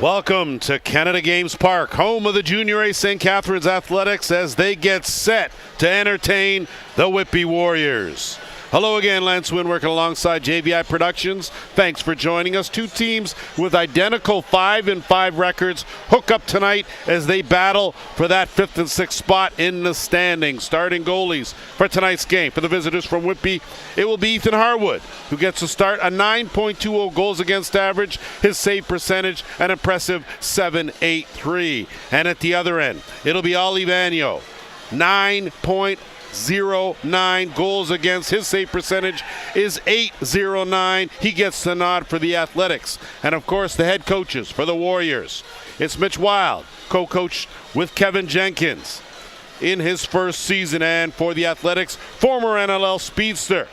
Welcome to Canada Games Park, home of the Junior A St. Catharines Athletics as they get set to entertain the Whitby Warriors. Hello again, Lance Wynn working alongside JVI Productions. Thanks for joining us. Two teams with identical 5-5 records hook up tonight as they battle for that 5th and 6th spot in the standings. Starting goalies for tonight's game for the visitors from Whitby, it will be Ethan Harwood, who gets to start a 9.20 goals against average. His save percentage, an impressive .783. And at the other end, it'll be Oli Vagno, 9.09 goals against. His save percentage is .809. He gets the nod for the Athletics. And of course, the head coaches for the Warriors. It's Mitch Wild, co-coached with Kevin Jenkins in his first season. And for the Athletics, former NLL speedster,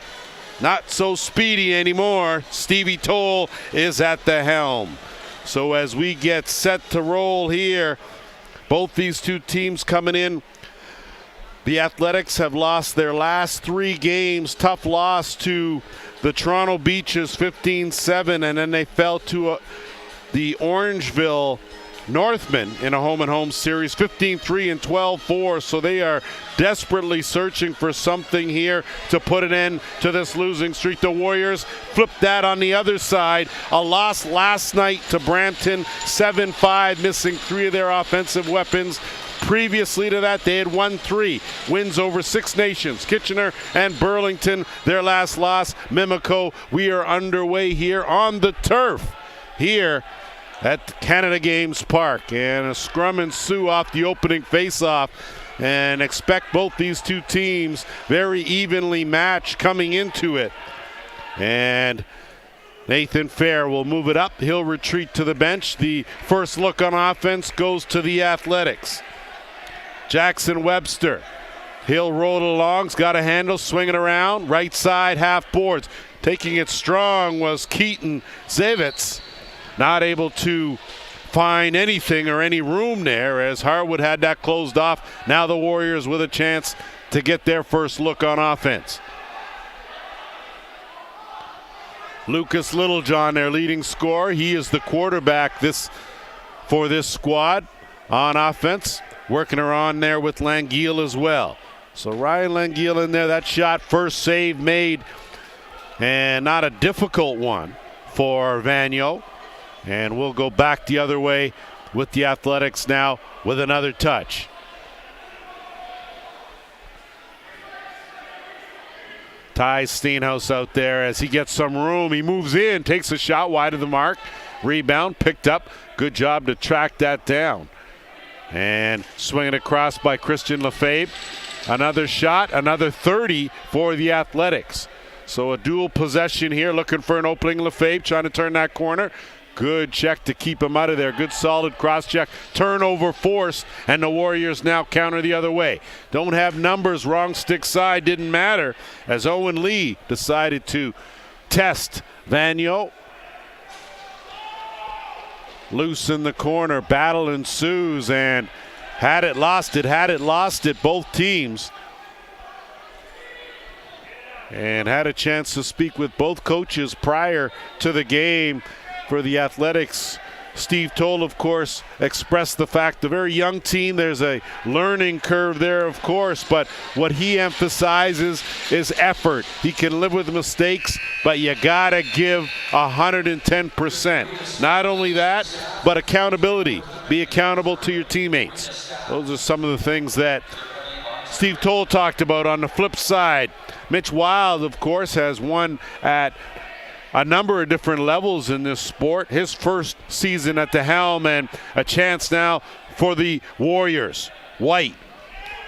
not so speedy anymore, Stevie Toll is at the helm. So as we get set to roll here, both these two teams coming in. The Athletics have lost their last 3 games. Tough loss to the Toronto Beaches, 15-7, and then they fell to the Orangeville Northmen in a home-and-home series, 15-3 and 12-4. So they are desperately searching for something here to put an end to this losing streak. The Warriors flipped that on the other side. A loss last night to Brampton, 7-5, missing 3 of their offensive weapons. Previously to that, they had won 3 wins over 6 nations. Kitchener and Burlington, their last loss. Mimico, we are underway here on the turf here at Canada Games Park. And a scrum ensue off the opening faceoff. And expect both these two teams very evenly matched coming into it. And Nathan Fair will move it up. He'll retreat to the bench. The first look on offense goes to the Athletics. Jackson Webster, he'll roll it along, he's got a handle, swinging around, right side, half boards. Taking it strong was Keaton Zavitz, not able to find anything or any room there as Harwood had that closed off. Now the Warriors with a chance to get their first look on offense. Lucas Littlejohn, their leading scorer, he is the quarterback for this squad on offense. Working her on there with Langeal as well. So Ryan Langeal in there, that shot, first save made, and not a difficult one for Vagno. And we'll go back the other way with the Athletics now with another touch. Ty Steenhouse out there as he gets some room. He moves in, takes a shot wide of the mark. Rebound picked up. Good job to track that down. And swinging across by Christian Lefebvre. Another shot, another 30 for the Athletics. So a dual possession here, looking for an opening. Lefebvre trying to turn that corner. Good check to keep him out of there. Good solid cross check. Turnover forced, and the Warriors now counter the other way. Don't have numbers, wrong stick side, didn't matter, as Owen Lee decided to test Vagno. Loose in the corner, battle ensues, and had it lost it, both teams. And had a chance to speak with both coaches prior to the game for the Athletics. Steve Toll, of course, expressed the fact, the very young team, there's a learning curve there, of course, but what he emphasizes is effort. He can live with mistakes, but you gotta give 110%. Not only that, but accountability. Be accountable to your teammates. Those are some of the things that Steve Toll talked about. On the flip side, Mitch Wild, of course, has won at a number of different levels in this sport. His first season at the helm, and a chance now for the Warriors. White.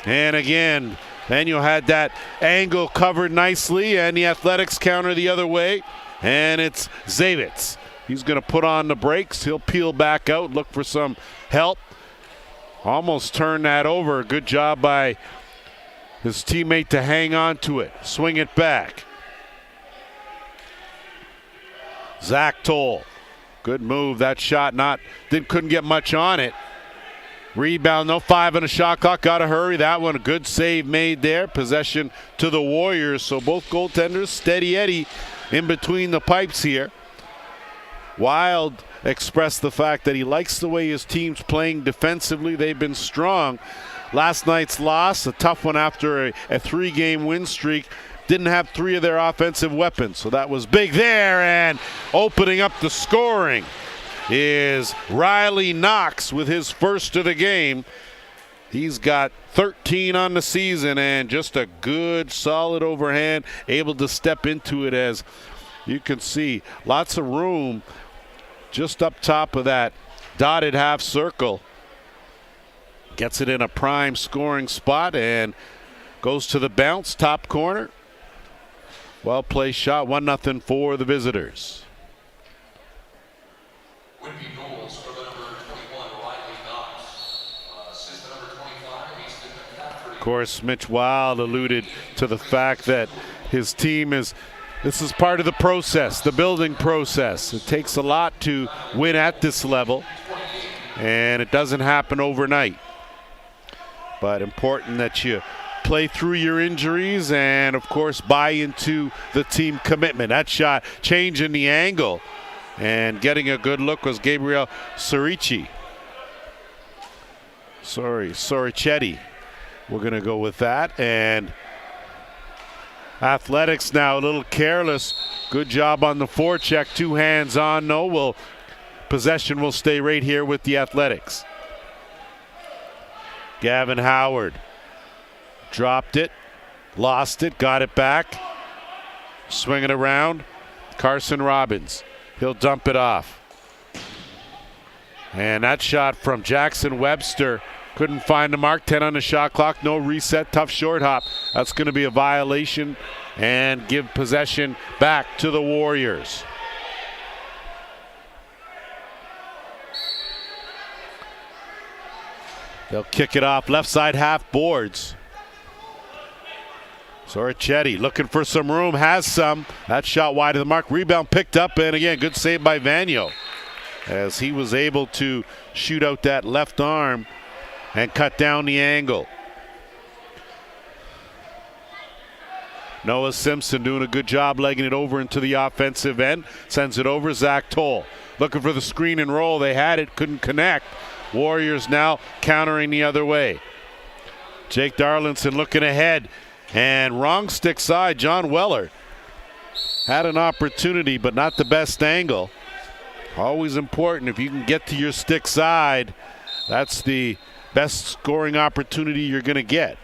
And again, Daniel had that angle covered nicely, and the Athletics counter the other way. And it's Zavitz. He's going to put on the brakes. He'll peel back out, look for some help. Almost turned that over. Good job by his teammate to hang on to it. Swing it back. Zach Toll, good move. That shot couldn't get much on it. Rebound, no 5 on a shot clock. Got to hurry. That one, a good save made there. Possession to the Warriors. So both goaltenders, steady Eddie in between the pipes here. Wild expressed the fact that he likes the way his team's playing defensively. They've been strong. Last night's loss, a tough one after a 3-game win streak, didn't have 3 of their offensive weapons, so that was big there. And opening up the scoring is Riley Knox with his first of the game. He's got 13 on the season and just a good solid overhand, able to step into it. As you can see, lots of room just up top of that dotted half circle. Gets it in a prime scoring spot and goes to the bounce, top corner. Well placed shot, 1-0 for the visitors. Whitby goals for the number 21, Riley Knox. Assist number 25, he's the Catharines. Of course, Mitch Wild alluded to the fact that his team this is part of the process, the building process. It takes a lot to win at this level, and it doesn't happen overnight. But important that you play through your injuries and, of course, buy into the team commitment. That shot changing the angle and getting a good look was Gabriel Sorichetti. We're going to go with that. And Athletics now a little careless. Good job on the forecheck. 2 hands on. No, possession will stay right here with the Athletics. Gavin Howard dropped it, lost it, got it back. Swing it around. Carson Robbins. He'll dump it off. And that shot from Jackson Webster. Couldn't find the mark. 10 on the shot clock. No reset. Tough short hop. That's going to be a violation and give possession back to the Warriors. They'll kick it off left side half boards. Sorichetti looking for some room, has some. That shot wide of the mark. Rebound picked up, and again, good save by Vagno as he was able to shoot out that left arm and cut down the angle. Noah Simpson doing a good job legging it over into the offensive end. Sends it over. Zach Toll looking for the screen and roll. They had it, couldn't connect. Warriors now countering the other way. Jake Darlinson looking ahead. And wrong stick side, John Weller had an opportunity, but not the best angle. Always important if you can get to your stick side. That's the best scoring opportunity you're going to get.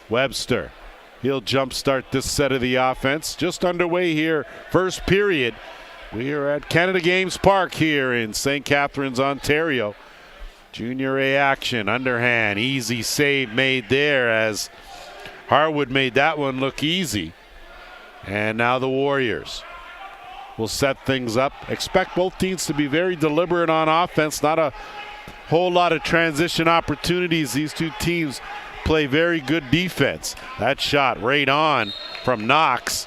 Webster, he'll jumpstart this set of the offense. Just underway here, first period. We are at Canada Games Park here in St. Catharines, Ontario. Junior A action, underhand, easy save made there as Harwood made that one look easy. And now the Warriors will set things up. Expect both teams to be very deliberate on offense. Not a whole lot of transition opportunities. These two teams play very good defense. That shot right on from Knox.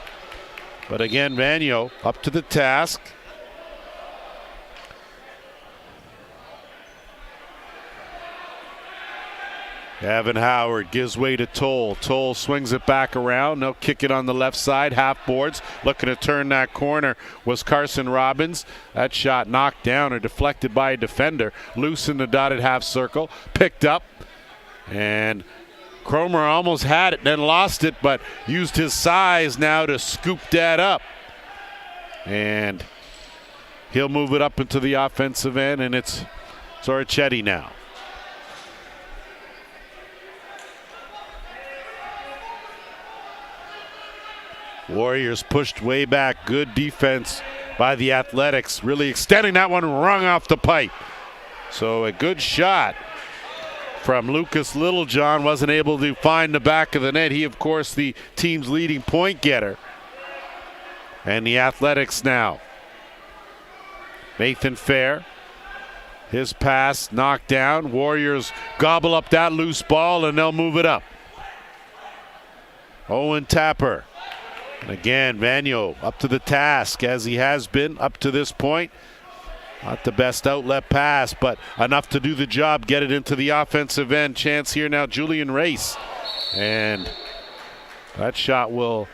But again, Vagno up to the task. Gavin Howard gives way to Toll. Toll swings it back around. They'll kick it on the left side, half boards. Looking to turn that corner was Carson Robbins. That shot knocked down or deflected by a defender. Loose in the dotted half circle. Picked up. And Cromer almost had it, then lost it, but used his size now to scoop that up. And he'll move it up into the offensive end, and it's Sorichetti now. Warriors pushed way back. Good defense by the Athletics. Really extending that one, rung off the pipe. So a good shot from Lucas Littlejohn. Wasn't able to find the back of the net. He, of course, the team's leading point getter. And the Athletics now. Nathan Fair. His pass knocked down. Warriors gobble up that loose ball and they'll move it up. Owen Tapper. And again, Vagno up to the task as he has been up to this point. Not the best outlet pass, but enough to do the job, get it into the offensive end. Chance here now, Julian Race. And that shot will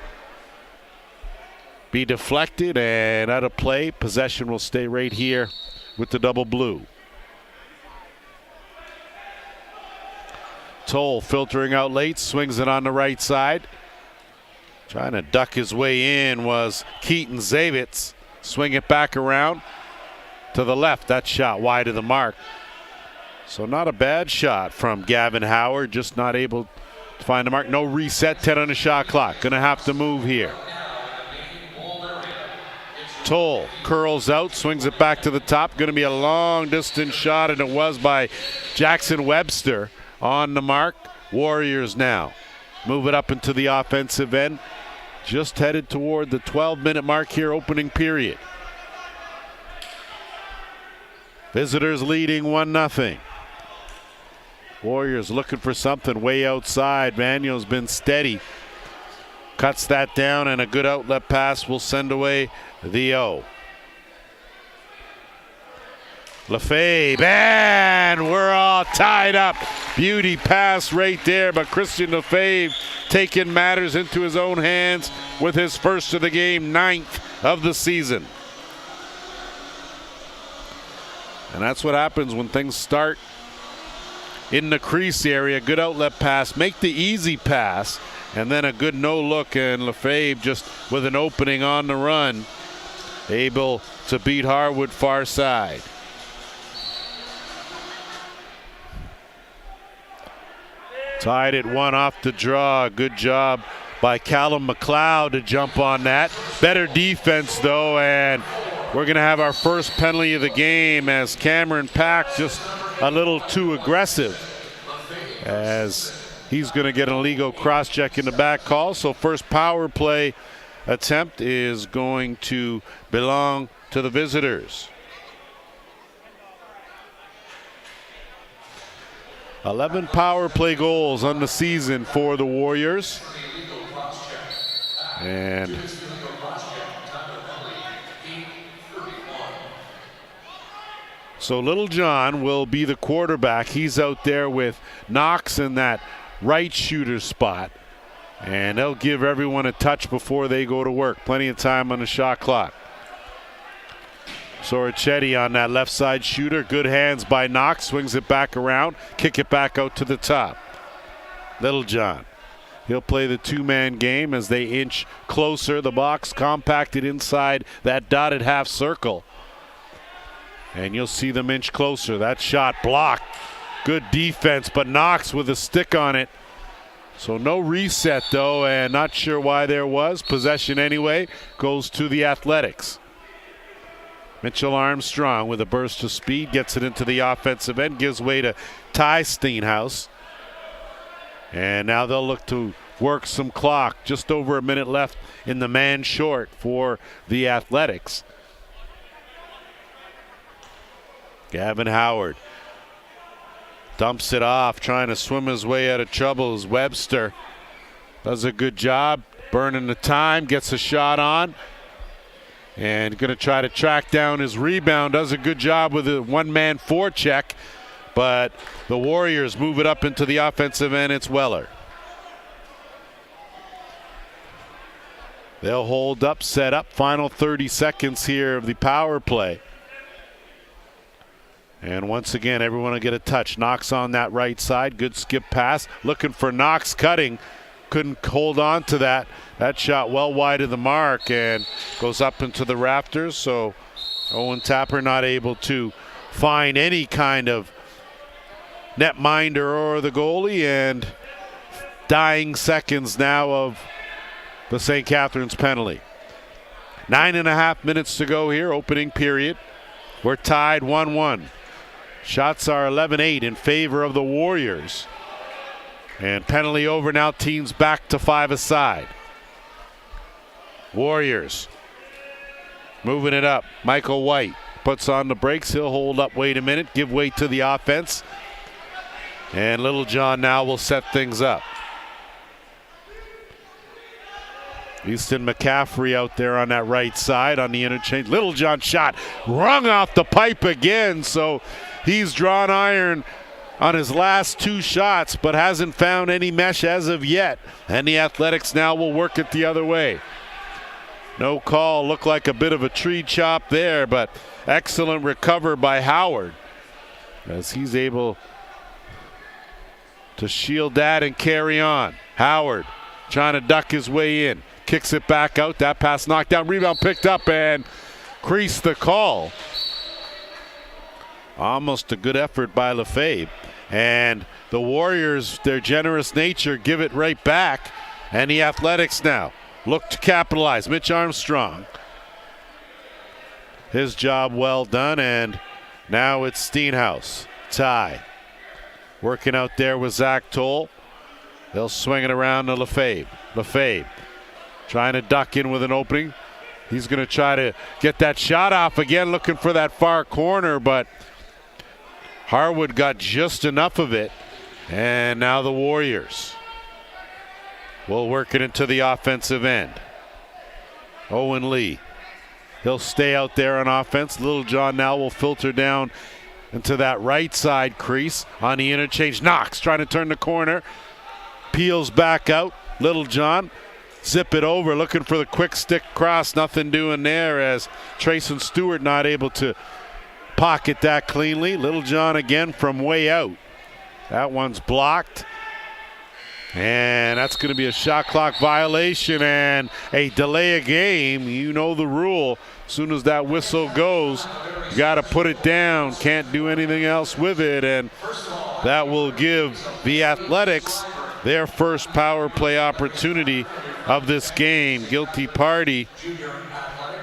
be deflected and out of play. Possession will stay right here with the double blue. Toll filtering out late, swings it on the right side. Trying to duck his way in was Keaton Zavitz. Swing it back around to the left. That shot wide of the mark. So not a bad shot from Gavin Howard, just not able to find the mark. No reset, 10 on the shot clock. Gonna have to move here. Toll curls out, swings it back to the top. Gonna be a long distance shot, and it was by Jackson Webster on the mark. Warriors now move it up into the offensive end. Just headed toward the 12-minute mark here, opening period. Visitors leading 1-0. Warriors looking for something way outside. Vanyo's been steady. Cuts that down, and a good outlet pass will send away the O. Lefebvre, and we're all tied up. Beauty pass right there, but Christian Lefebvre taking matters into his own hands with his first of the game, 9th of the season. And that's what happens when things start in the crease area. Good outlet pass, make the easy pass, and then a good no look, and Lefebvre just with an opening on the run, able to beat Harwood far side. Tied at 1 off the draw. Good job by Callum McLeod to jump on that. Better defense though, and we're going to have our first penalty of the game as Cameron Pack just a little too aggressive, as he's going to get an illegal cross-check in the back call. So first power play attempt is going to belong to the visitors. 11 power play goals on the season for the Warriors. And so Little John will be the quarterback. He's out there with Knox in that right shooter spot. And they'll give everyone a touch before they go to work. Plenty of time on the shot clock. Sorichetti on that left side shooter. Good hands by Knox. Swings it back around. Kick it back out to the top. Little John. He'll play the two-man game as they inch closer. The box compacted inside that dotted half circle. And you'll see them inch closer. That shot blocked. Good defense, but Knox with a stick on it. So no reset though, and not sure why there was. Possession anyway goes to the Athletics. Mitchell Armstrong with a burst of speed gets it into the offensive end, gives way to Ty Steenhouse. And now they'll look to work some clock. Just over a minute left in the man short for the Athletics. Gavin Howard dumps it off, trying to swim his way out of trouble as Webster does a good job burning the time, gets a shot on, and going to try to track down his rebound. Does a good job with a one-man forecheck, but the Warriors move it up into the offensive end. It's Weller. They'll hold up, set up. Final 30 seconds here of the power play. And once again, everyone will get a touch. Knox on that right side. Good skip pass. Looking for Knox cutting. Couldn't hold on to that. That shot well wide of the mark and goes up into the rafters. So Owen Tapper not able to find any kind of netminder or the goalie. And dying seconds now of the St. Catharines penalty. 9.5 minutes to go here, opening period. We're tied 1-1. Shots are 11-8 in favor of the Warriors. And penalty over now, teams back to 5 aside. Warriors moving it up. Michael White puts on the brakes. He'll hold up, wait a minute, give way to the offense. And Little John now will set things up. Easton McCaffrey out there on that right side on the interchange. Little John shot rung off the pipe again, so he's drawn iron on his last 2 shots, but hasn't found any mesh as of yet. And the Athletics now will work it the other way. No call. Looked like a bit of a tree chop there, but excellent recover by Howard as he's able to shield that and carry on. Howard trying to duck his way in. Kicks it back out. That pass knocked down. Rebound picked up and creased the call. Almost a good effort by Lefebvre. And the Warriors, their generous nature, give it right back. And the Athletics now look to capitalize. Mitch Armstrong. His job well done. And now it's Steenhouse. Ty. Working out there with Zach Toll. They'll swing it around to Lefebvre. Lefebvre trying to duck in with an opening. He's going to try to get that shot off again, looking for that far corner, but Harwood got just enough of it. And now the Warriors will work it into the offensive end. Owen Lee. He'll stay out there on offense. Little John now will filter down into that right side crease on the interchange. Knox trying to turn the corner. Peels back out. Little John zip it over, looking for the quick stick cross. Nothing doing there as Trayson Stewart not able to pocket that cleanly. Little John again from way out. That one's blocked. And that's going to be a shot clock violation and a delay of game. You know the rule. As soon as that whistle goes, you got to put it down. Can't do anything else with it. And that will give the Athletics their first power play opportunity of this game. Guilty party,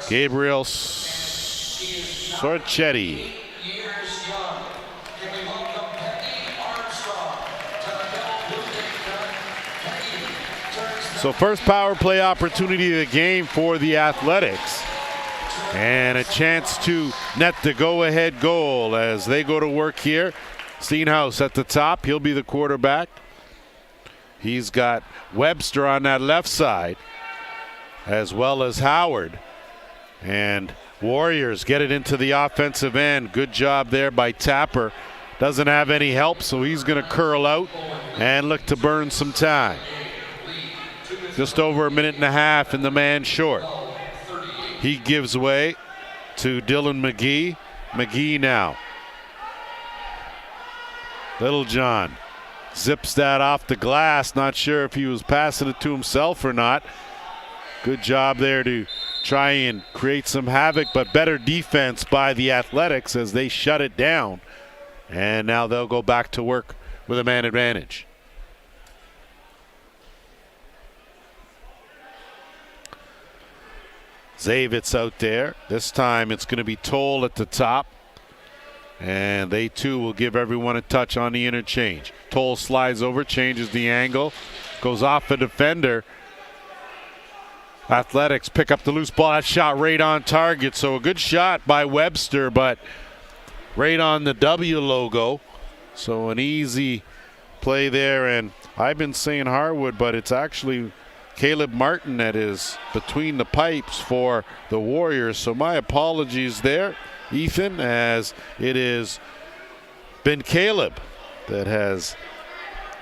Gabriel Sorchetti. So first power play opportunity of the game for the Athletics. And a chance to net the go-ahead goal as they go to work here. Steenhouse at the top. He'll be the quarterback. He's got Webster on that left side, as well as Howard. And Warriors get it into the offensive end. Good job there by Tapper. Doesn't have any help, so he's going to curl out and look to burn some time. Just over a minute and a half in the man short. He gives way to Dylan McGee. McGee now. Little John zips that off the glass. Not sure if he was passing it to himself or not. Good job there to try and create some havoc, but better defense by the Athletics as they shut it down. And now they'll go back to work with a man advantage. Zavitz out there. This time it's going to be Toll at the top. And they too will give everyone a touch on the interchange. Toll slides over, changes the angle, goes off a defender. Athletics pick up the loose ball. That shot right on target. So a good shot by Webster, but right on the W logo. So an easy play there. And I've been saying Harwood, but it's actually Caleb Martin that is between the pipes for the Warriors. So my apologies there, Ethan, as it has been Caleb that has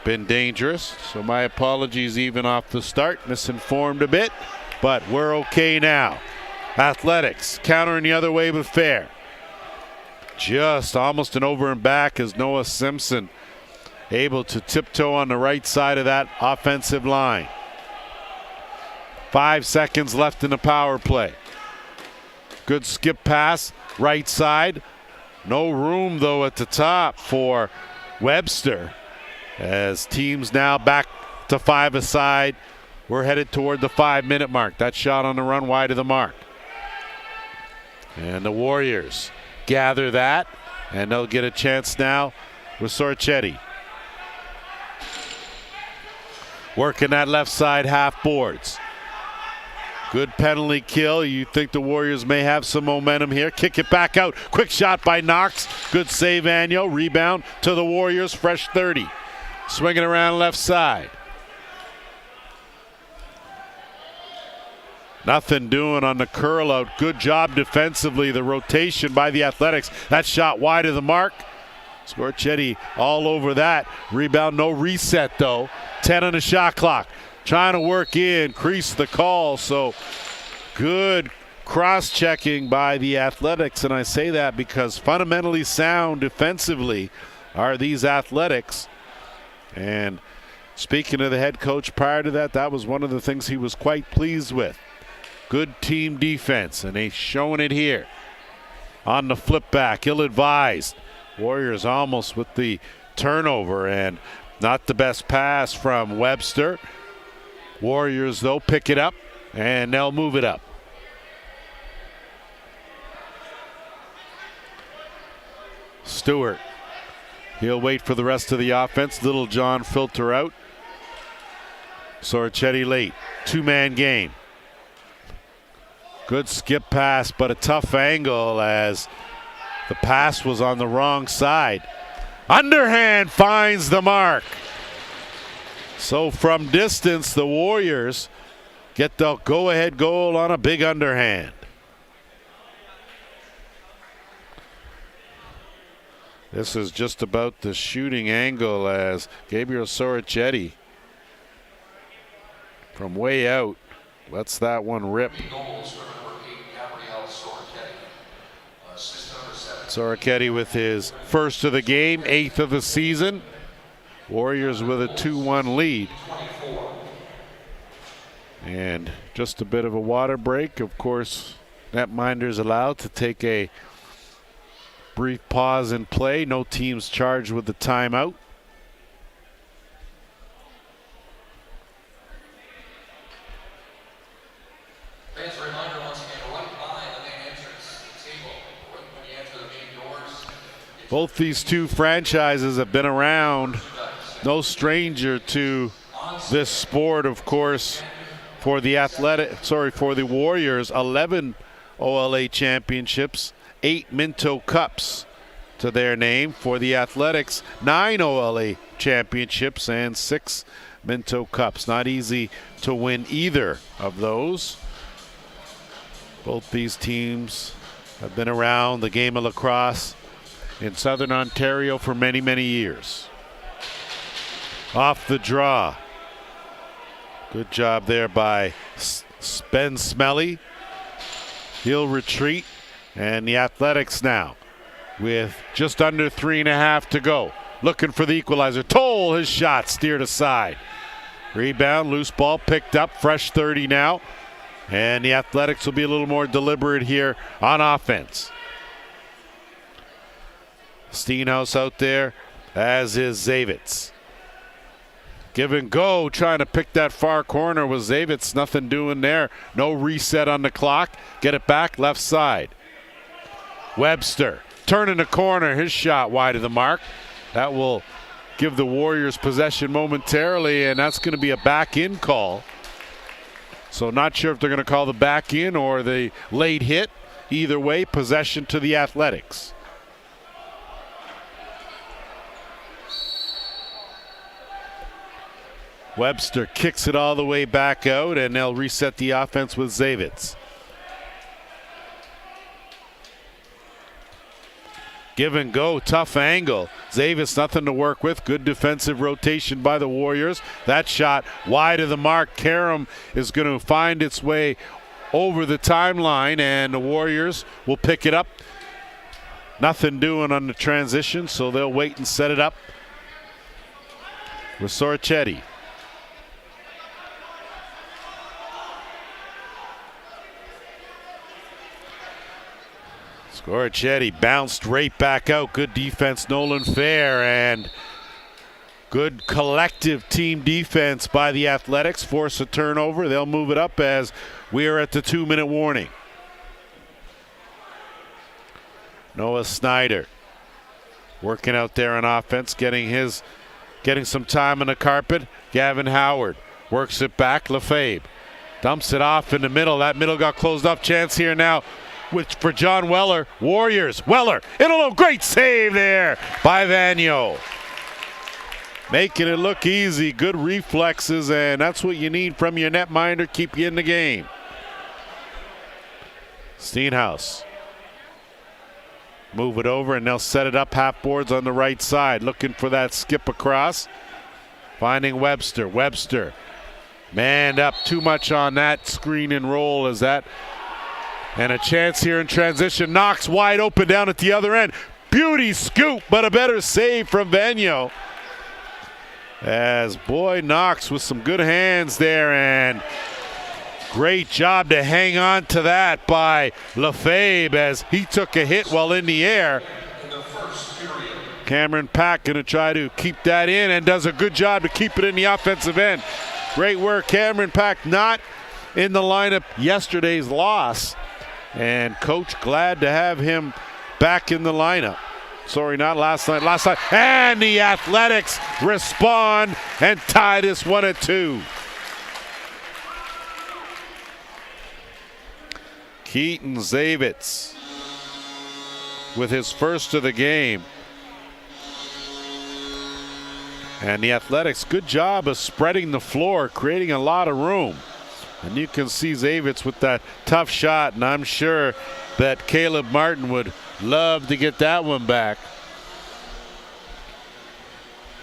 been dangerous. So my apologies even off the start. Misinformed a bit, but we're okay now. Athletics countering the other way with fair. Just almost an over and back as Noah Simpson able to tiptoe on the right side of that offensive line. 5 seconds left in the power play. Good skip pass, right side. No room, though, at the top for Webster. As teams now back to 5-a-side. We're headed toward the 5-minute mark. That shot on the run wide of the mark. And the Warriors gather that, and they'll get a chance now with Sorchetti. Working that left side half boards. Good penalty kill. You think the Warriors may have some momentum here. Kick it back out. Quick shot by Knox. Good save, Agnew. Rebound to the Warriors. Fresh 30. Swinging around left side. Nothing doing on the curl out. Good job defensively. The rotation by the Athletics. That shot wide of the mark. Sorchetti all over that. Rebound, no reset though. 10 on the shot clock. Trying to work in, crease the call. So Good cross-checking by the Athletics, and I say that because fundamentally sound defensively are these Athletics. And speaking of the head coach prior to that, that was one of the things he was quite pleased with. Good team defense, and they're showing it here. On the flip back, ill-advised. Warriors almost with the turnover, and not the best pass from Webster. Warriors, though, pick it up, and they'll move it up. Stewart. He'll wait for the rest of the offense. Little John filter out. Sorichetti late. Two-man game. Good skip pass, but a tough angle as the pass was on the wrong side. Underhand finds the mark. So from distance, the Warriors get the go-ahead goal on a big underhand. This is just about the shooting angle as Gabriel Sorichetti from way out lets that one rip. Sorichetti with his first of the game, 8th of the season. Warriors with a 2-1 lead. And just a bit of a water break. Of course, netminders allowed to take a brief pause in play. No teams charged with the timeout. Fans, a reminder once again, right by the main entrance table, right when you enter the main doors. Both these two franchises have been around. No stranger to this sport, of course. For the Warriors, 11 OLA championships, 8 Minto Cups to their name. For the Athletics, 9 OLA championships and 6 Minto Cups. Not easy to win either of those. Both these teams have been around the game of lacrosse in Southern Ontario for many, many years. Off the draw. Good job there by Ben Smelly. He'll retreat. And the Athletics now with just under 3.5 to go. Looking for the equalizer. Toll, his shot steered aside. Rebound, loose ball picked up. Fresh 30 now. And the Athletics will be a little more deliberate here on offense. Steenhouse out there, as is Zavitz. Give and go, trying to pick that far corner with Zavitz. Nothing doing there. No reset on the clock. Get it back, left side. Webster turning the corner. His shot wide of the mark. That will give the Warriors possession momentarily, and that's going to be a back-in call. So not sure if they're going to call the back-in or the late hit. Either way, possession to the Athletics. Webster kicks it all the way back out, and they'll reset the offense with Zavitz. Give and go, tough angle. Zavitz nothing to work with. Good defensive rotation by the Warriors. That shot wide of the mark. Karam is going to find its way over the timeline, and the Warriors will pick it up. Nothing doing on the transition, so they'll wait and set it up with Sorichetti. Sorichetti bounced right back out. Good defense, Nolan Fair, and good collective team defense by the Athletics. Force a turnover. They'll move it up as we are at the 2-minute warning. Noah Snyder working out there on offense, getting some time on the carpet. Gavin Howard works it back. Lefebvre dumps it off in the middle. That middle got closed up. Chance here now for John Weller. Warriors. Weller in a great save there by Vagno. Making it look easy. Good reflexes, and that's what you need from your netminder. Keep you in the game. Steenhouse. Move it over, and they'll set it up half boards on the right side. Looking for that skip across. Finding Webster. Webster Manned up too much on that screen and roll as that. And a chance here in transition. Knox wide open down at the other end. Beauty scoop, but a better save from Vigneault. As boy Knox with some good hands there, and great job to hang on to that by Lefebvre as he took a hit while in the air. Cameron Pack going to try to keep that in and does a good job to keep it in the offensive end. Great work. Cameron Pack not in the lineup yesterday's loss, and coach glad to have him back in the lineup. Sorry, not last night. Last night. And the Athletics respond and tie this one at 2. Keaton Zavitz with his first of the game. And the Athletics, good job of spreading the floor, creating a lot of room. And you can see Zavitz with that tough shot, and I'm sure that Caleb Martin would love to get that one back.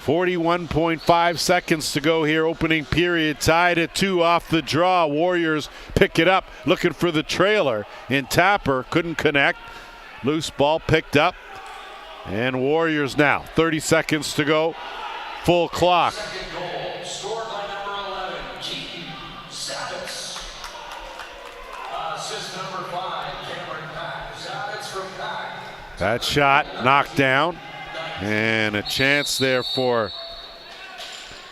41.5 seconds to go here, opening period, tied at 2 off the draw. Warriors pick it up, looking for the trailer in Tapper, couldn't connect. Loose ball picked up, and Warriors now, 30 seconds to go, full clock. Second goal, scored by number 11, Keaton Zavitz. Assist number 5, Cameron Pack. Zavitz from Pack. That shot knocked down, and a chance there for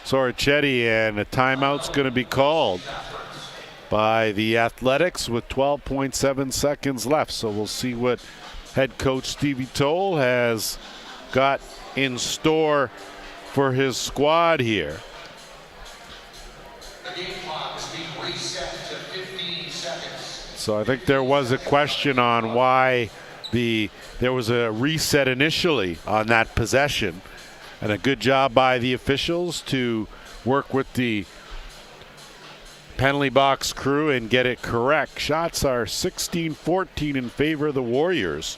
Sorichetti, and a timeout's going to be called by the Athletics with 12.7 seconds left. So we'll see what head coach Stevie Toll has got in store for his squad here. The game clock is being reset to 15 seconds. So I think there was a question on why there was a reset initially on that possession, and a good job by the officials to work with the penalty box crew and get it correct. Shots are 16-14 in favor of the Warriors.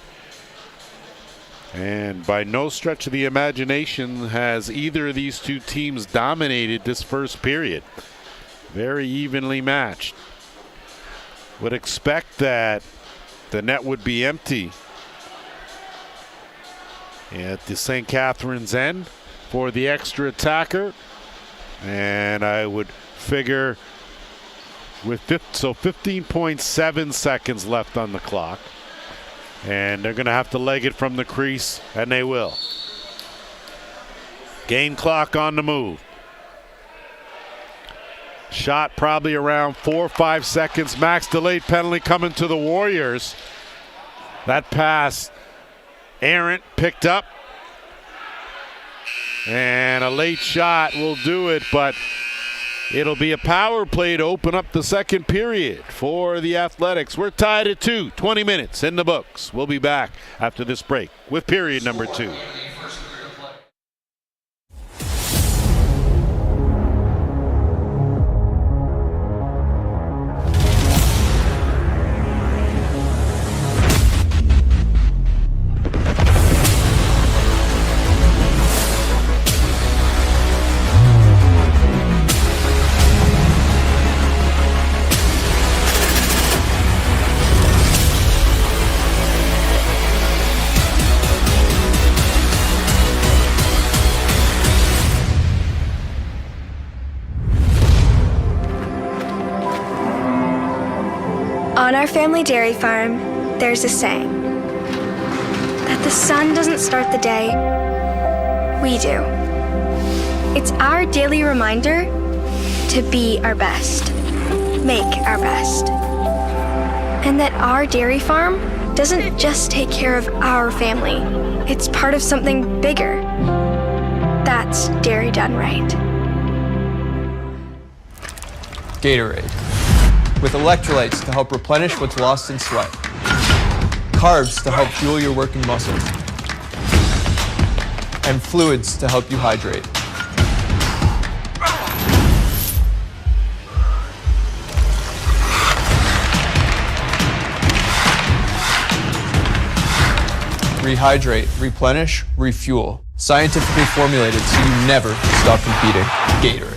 And by no stretch of the imagination has either of these two teams dominated this first period. Very evenly matched. Would expect that the net would be empty at the St. Catharines end for the extra attacker. And I would figure with 15.7 seconds left on the clock. And they're going to have to leg it from the crease, and they will. Game clock on the move. Shot probably around 4 or 5 seconds. Max delayed penalty coming to the Warriors. That pass errant, picked up. And a late shot will do it, but it'll be a power play to open up the second period for the Athletics. We're tied at 2, 20 minutes in the books. We'll be back after this break with period number 2. On our family dairy farm, there's a saying that the sun doesn't start the day, we do. It's our daily reminder to be our best, make our best, and that our dairy farm doesn't just take care of our family, it's part of something bigger. That's dairy done right. Gatorade, with electrolytes to help replenish what's lost in sweat, carbs to help fuel your working muscles, and fluids to help you hydrate. Rehydrate, replenish, refuel. Scientifically formulated so you never stop competing. Gatorade.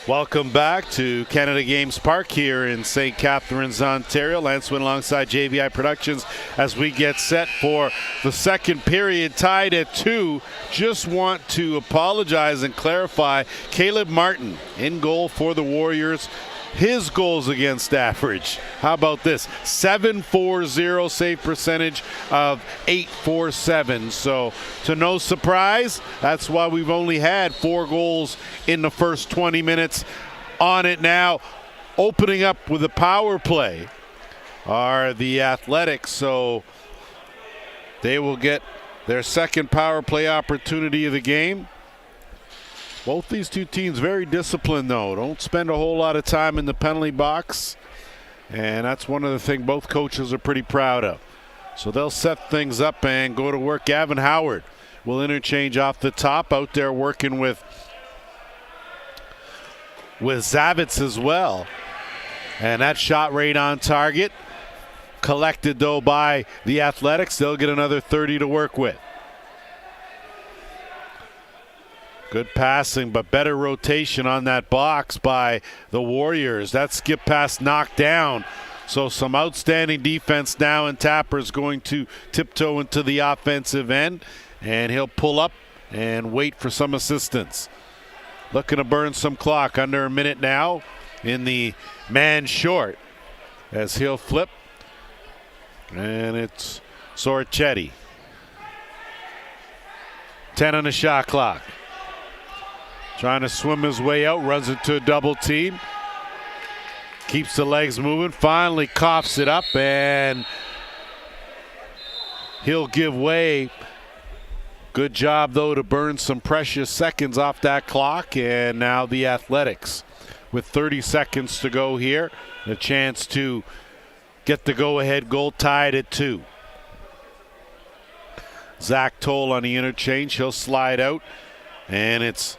Welcome back to Canada Games Park here in St. Catharines, Ontario. Lance Wynn alongside JVI Productions as we get set for the second period, tied at 2. Just want to apologize and clarify, Caleb Martin in goal for the Warriors. His goals against average, how about this? .740 save percentage of .847. So to no surprise, that's why we've only had 4 goals in the first 20 minutes. On it now, opening up with a power play are the Athletics. So they will get their second power play opportunity of the game. Both these two teams very disciplined, though. Don't spend a whole lot of time in the penalty box. And that's one of the things both coaches are pretty proud of. So they'll set things up and go to work. Gavin Howard will interchange off the top, out there working with Zavitz as well. And that shot right on target. Collected, though, by the Athletics. They'll get another 30 to work with. Good passing, but better rotation on that box by the Warriors. That skip pass knocked down. So some outstanding defense now, and Tapper's going to tiptoe into the offensive end, and he'll pull up and wait for some assistance. Looking to burn some clock, under a minute now in the man short as he'll flip. And it's Sorchetti. 10 on the shot clock. Trying to swim his way out, runs into a double team. Keeps the legs moving, finally coughs it up, and he'll give way. Good job, though, to burn some precious seconds off that clock. And now the Athletics with 30 seconds to go here. A chance to get the go-ahead goal, tied at 2. Zach Toll on the interchange. He'll slide out, and it's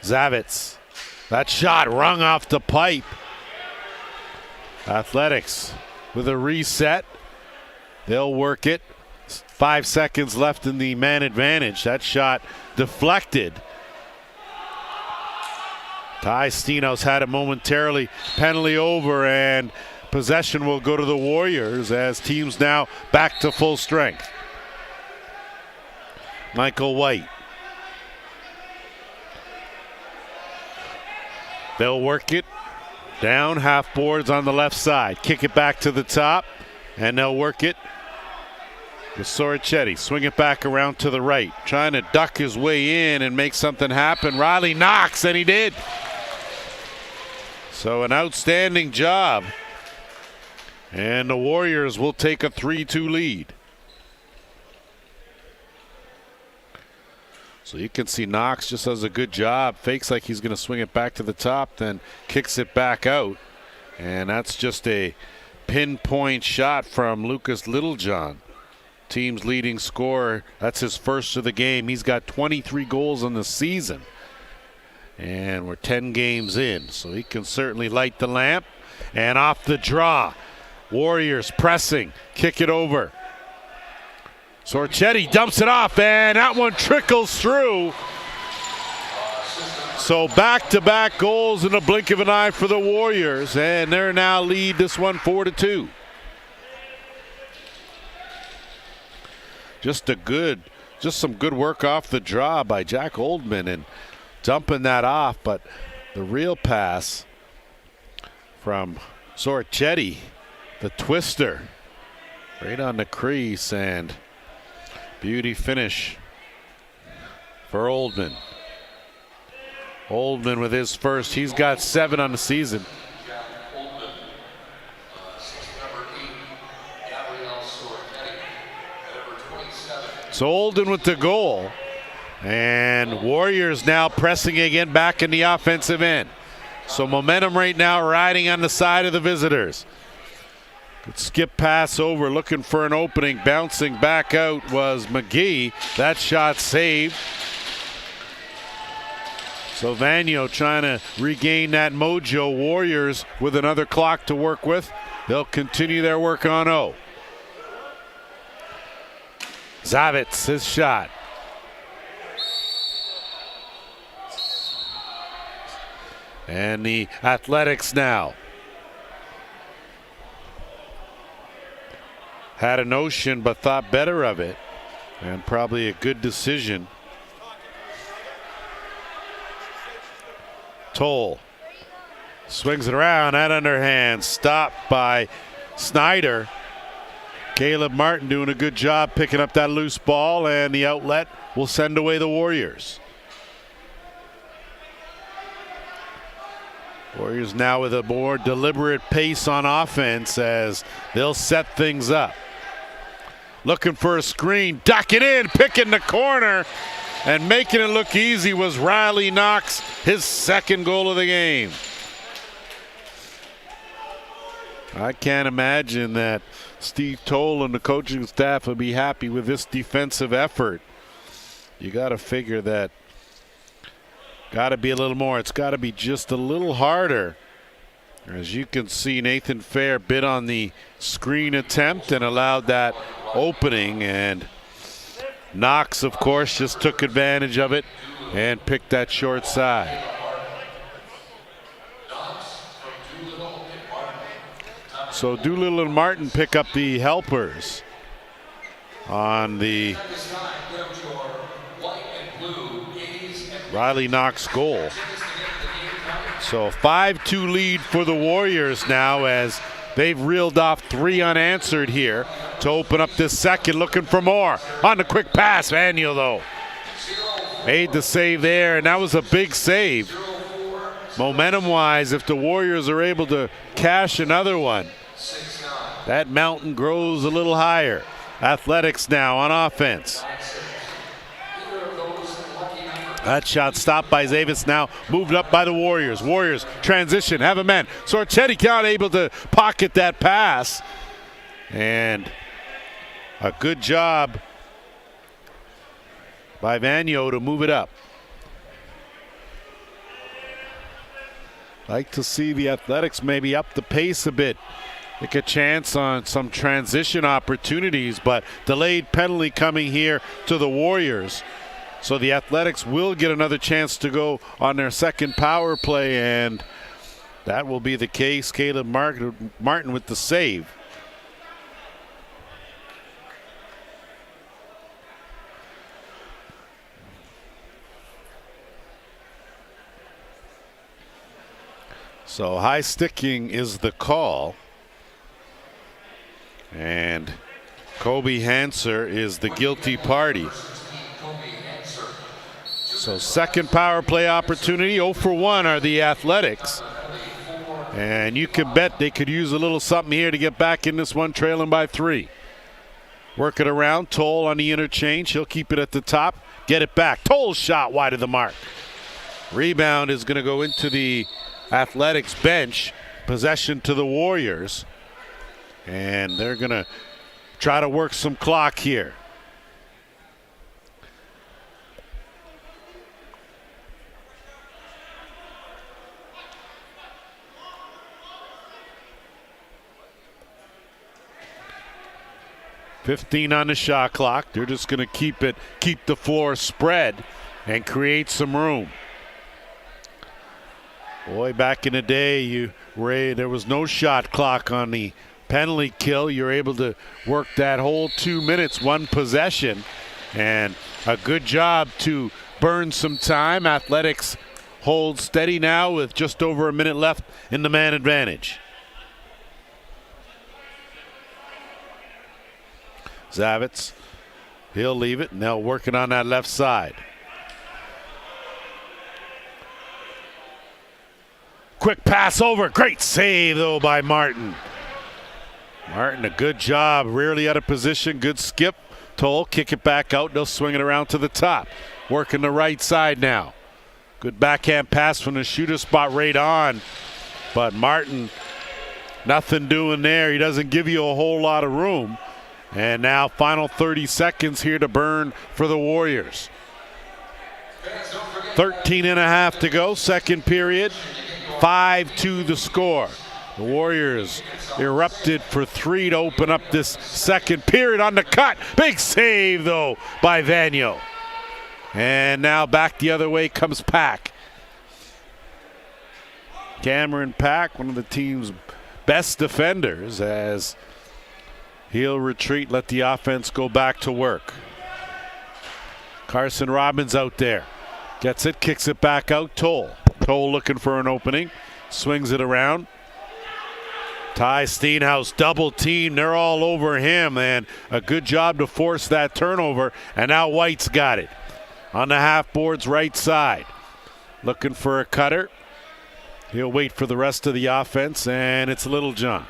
Zavitz. That shot rung off the pipe. Athletics with a reset. They'll work it. 5 seconds left in the man advantage. That shot deflected. Ty Stenos had it momentarily. Penalty over, and possession will go to the Warriors as teams now back to full strength. Michael White. They'll work it down, half boards on the left side. Kick it back to the top, and they'll work it with Sorchetti. Swing it back around to the right. Trying to duck his way in and make something happen. Riley knocks, and he did. So an outstanding job. And the Warriors will take a 3-2 lead. So you can see Knox just does a good job. Fakes like he's going to swing it back to the top, then kicks it back out. And that's just a pinpoint shot from Lucas Littlejohn, team's leading scorer. That's his first of the game. He's got 23 goals in the season. And we're 10 games in, so he can certainly light the lamp. And off the draw, Warriors pressing, kick it over. Sorchetti dumps it off, and that one trickles through. So back-to-back goals in a blink of an eye for the Warriors, and they're now lead this one 4-2. Just some good work off the draw by Jack Oldman and dumping that off, but the real pass from Sorchetti, the twister, right on the crease, and beauty finish for Oldman. Oldman with his first. He's got 7 on the season. So Oldman with the goal. And Warriors now pressing again back in the offensive end. So momentum right now riding on the side of the visitors. Good skip pass over, looking for an opening. Bouncing back out was McGee. That shot saved. So Vagno trying to regain that mojo. Warriors with another clock to work with. They'll continue their work on O. Zavitz, his shot. And the Athletics now had a notion but thought better of it, and probably a good decision. Toll swings it around, that underhand stopped by Snyder. Caleb Martin doing a good job picking up that loose ball, and the outlet will send away the Warriors. Warriors now with a more deliberate pace on offense as they'll set things up. Looking for a screen, ducking in, picking the corner, and making it look easy was Riley Knox, his second goal of the game. I can't imagine that Steve Toll and the coaching staff would be happy with this defensive effort. You got to figure that got to be a little more. It's got to be just a little harder. As you can see, Nathan Fair bid on the screen attempt and allowed that opening, and Knox, of course, just took advantage of it and picked that short side. So Doolittle and Martin pick up the helpers on the Riley Knox goal. So 5-2 lead for the Warriors now, as they've reeled off 3 unanswered here to open up this second. Looking for more on the quick pass. Vaniel, though, made the save there, and that was a big save. Momentum-wise, if the Warriors are able to cash another one, that mountain grows a little higher. Athletics now on offense. That shot stopped by Zavis, now moved up by the Warriors. Warriors transition, have a man. Sorchetti not able to pocket that pass. And a good job by Vanier to move it up. Like to see the Athletics maybe up the pace a bit. Take a chance on some transition opportunities, but delayed penalty coming here to the Warriors. So the Athletics will get another chance to go on their second power play, and that will be the case. Caleb Martin with the save. So high sticking is the call. And Kobe Hanser is the guilty party. So second power play opportunity. 0 for 1 are the Athletics. And you can bet they could use a little something here to get back in this one, trailing by 3. Work it around. Toll on the interchange. He'll keep it at the top. Get it back. Toll's shot wide of the mark. Rebound is going to go into the Athletics bench. Possession to the Warriors. And they're going to try to work some clock here. $15 on the shot clock. They're just going to keep the floor spread and create some room. Boy, back in the day, there was no shot clock on the penalty kill. You're able to work that whole 2 minutes, one possession, and a good job to burn some time. Athletics hold steady now with just over a minute left in the man advantage. Zavitz, he'll leave it, and they'll work it on that left side. Quick pass over, great save though by Martin. Martin, a good job, rarely out of position, good skip. Toll, kick it back out, they'll swing it around to the top. Working the right side now. Good backhand pass from the shooter spot right on. But Martin, nothing doing there. He doesn't give you a whole lot of room. And now final 30 seconds here to burn for the Warriors. 13 and a half to go, second period. 5-2 the score. The Warriors erupted for 3 to open up this second period on the cut. Big save, though, by Vanier. And now back the other way comes Pack. Cameron Pack, one of the team's best defenders, as he'll retreat, let the offense go back to work. Carson Robbins out there. Gets it, kicks it back out. Toll looking for an opening. Swings it around. Ty Steenhouse double team. They're all over him, and a good job to force that turnover. And now White's got it on the half board's right side. Looking for a cutter. He'll wait for the rest of the offense, and it's Little John.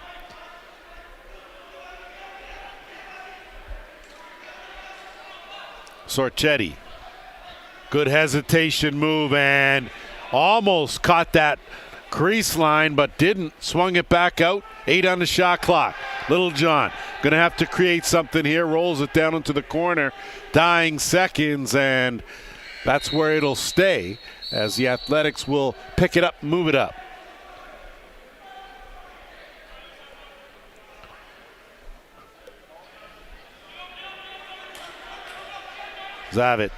Sorchetti. Good hesitation move and almost caught that crease line, but didn't. Swung it back out. 8 on the shot clock. Little John going to have to create something here. Rolls it down into the corner. Dying seconds, and that's where it'll stay as the Athletics will pick it up, move it up. Zavit.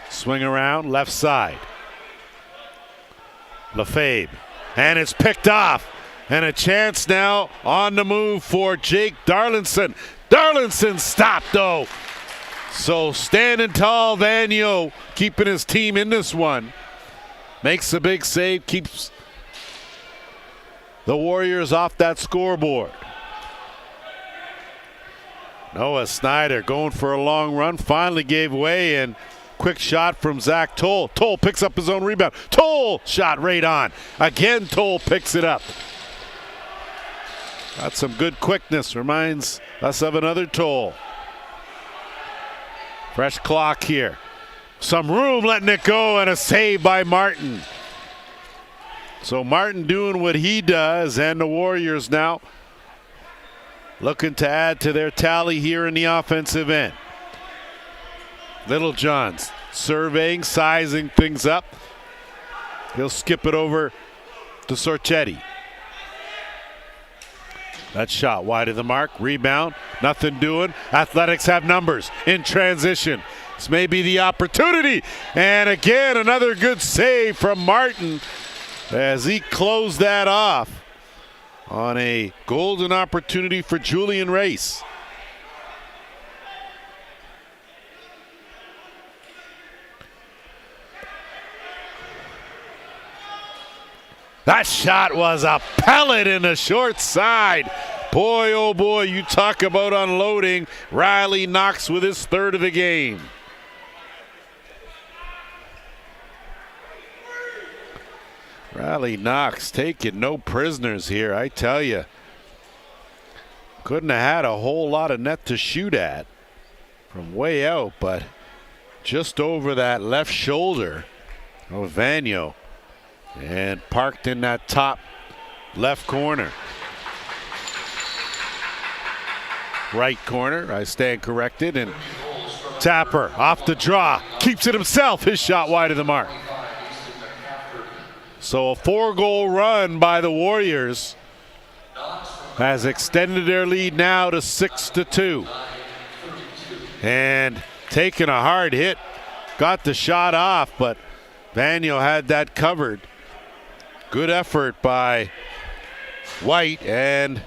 Swing around, left side. Lefebvre. And it's picked off. And a chance now on the move for Jake Darlinson. Darlinson stopped though. So standing tall, Vanier keeping his team in this one. Makes a big save, keeps the Warriors off that scoreboard. Noah Snyder going for a long run, finally gave way, and quick shot from Zach Toll. Toll picks up his own rebound. Toll shot right on. Again, Toll picks it up. Got some good quickness. Reminds us of another Toll. Fresh clock here. Some room letting it go, and a save by Martin. So Martin doing what he does, and the Warriors now looking to add to their tally here in the offensive end. Little John's surveying, sizing things up. He'll skip it over to Sorchetti. That shot wide of the mark. Rebound. Nothing doing. Athletics have numbers in transition. This may be the opportunity. And again, another good save from Martin as he closed that off on a golden opportunity for Julian Race. That shot was a pellet in the short side. Boy, oh boy, you talk about unloading. Riley Knox with his third of the game. Riley Knox taking no prisoners here, I tell you. Couldn't have had a whole lot of net to shoot at from way out, but just over that left shoulder of Vanier and parked in that top left corner. Right corner, I stand corrected, and Tapper off the draw, keeps it himself, his shot wide of the mark. So a 4-goal run by the Warriors has extended their lead now to 6-2. And taking a hard hit, got the shot off, but Vanier had that covered. Good effort by White, and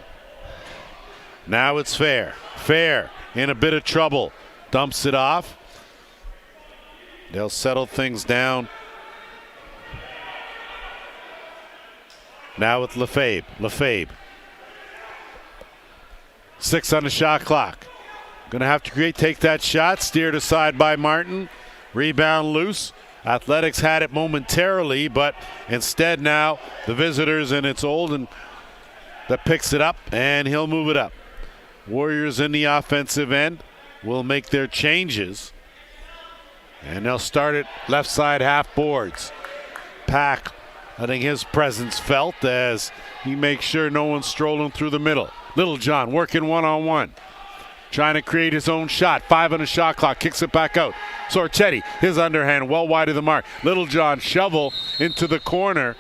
now it's Fair. Fair in a bit of trouble. Dumps it off. They'll settle things down. Now with Lefebvre. Lefebvre. 6 on the shot clock. Gonna have to take that shot. Steered aside by Martin. Rebound loose. Athletics had it momentarily, but instead now the visitors, and it's Olden that picks it up, and he'll move it up. Warriors in the offensive end will make their changes, and they'll start it left side half boards. Pack, I think his presence felt as he makes sure no one's strolling through the middle. Little John working one-on-one. Trying to create his own shot. 5 on the shot clock. Kicks it back out. Sorchetti, his underhand, well wide of the mark. Little John shovel into the corner.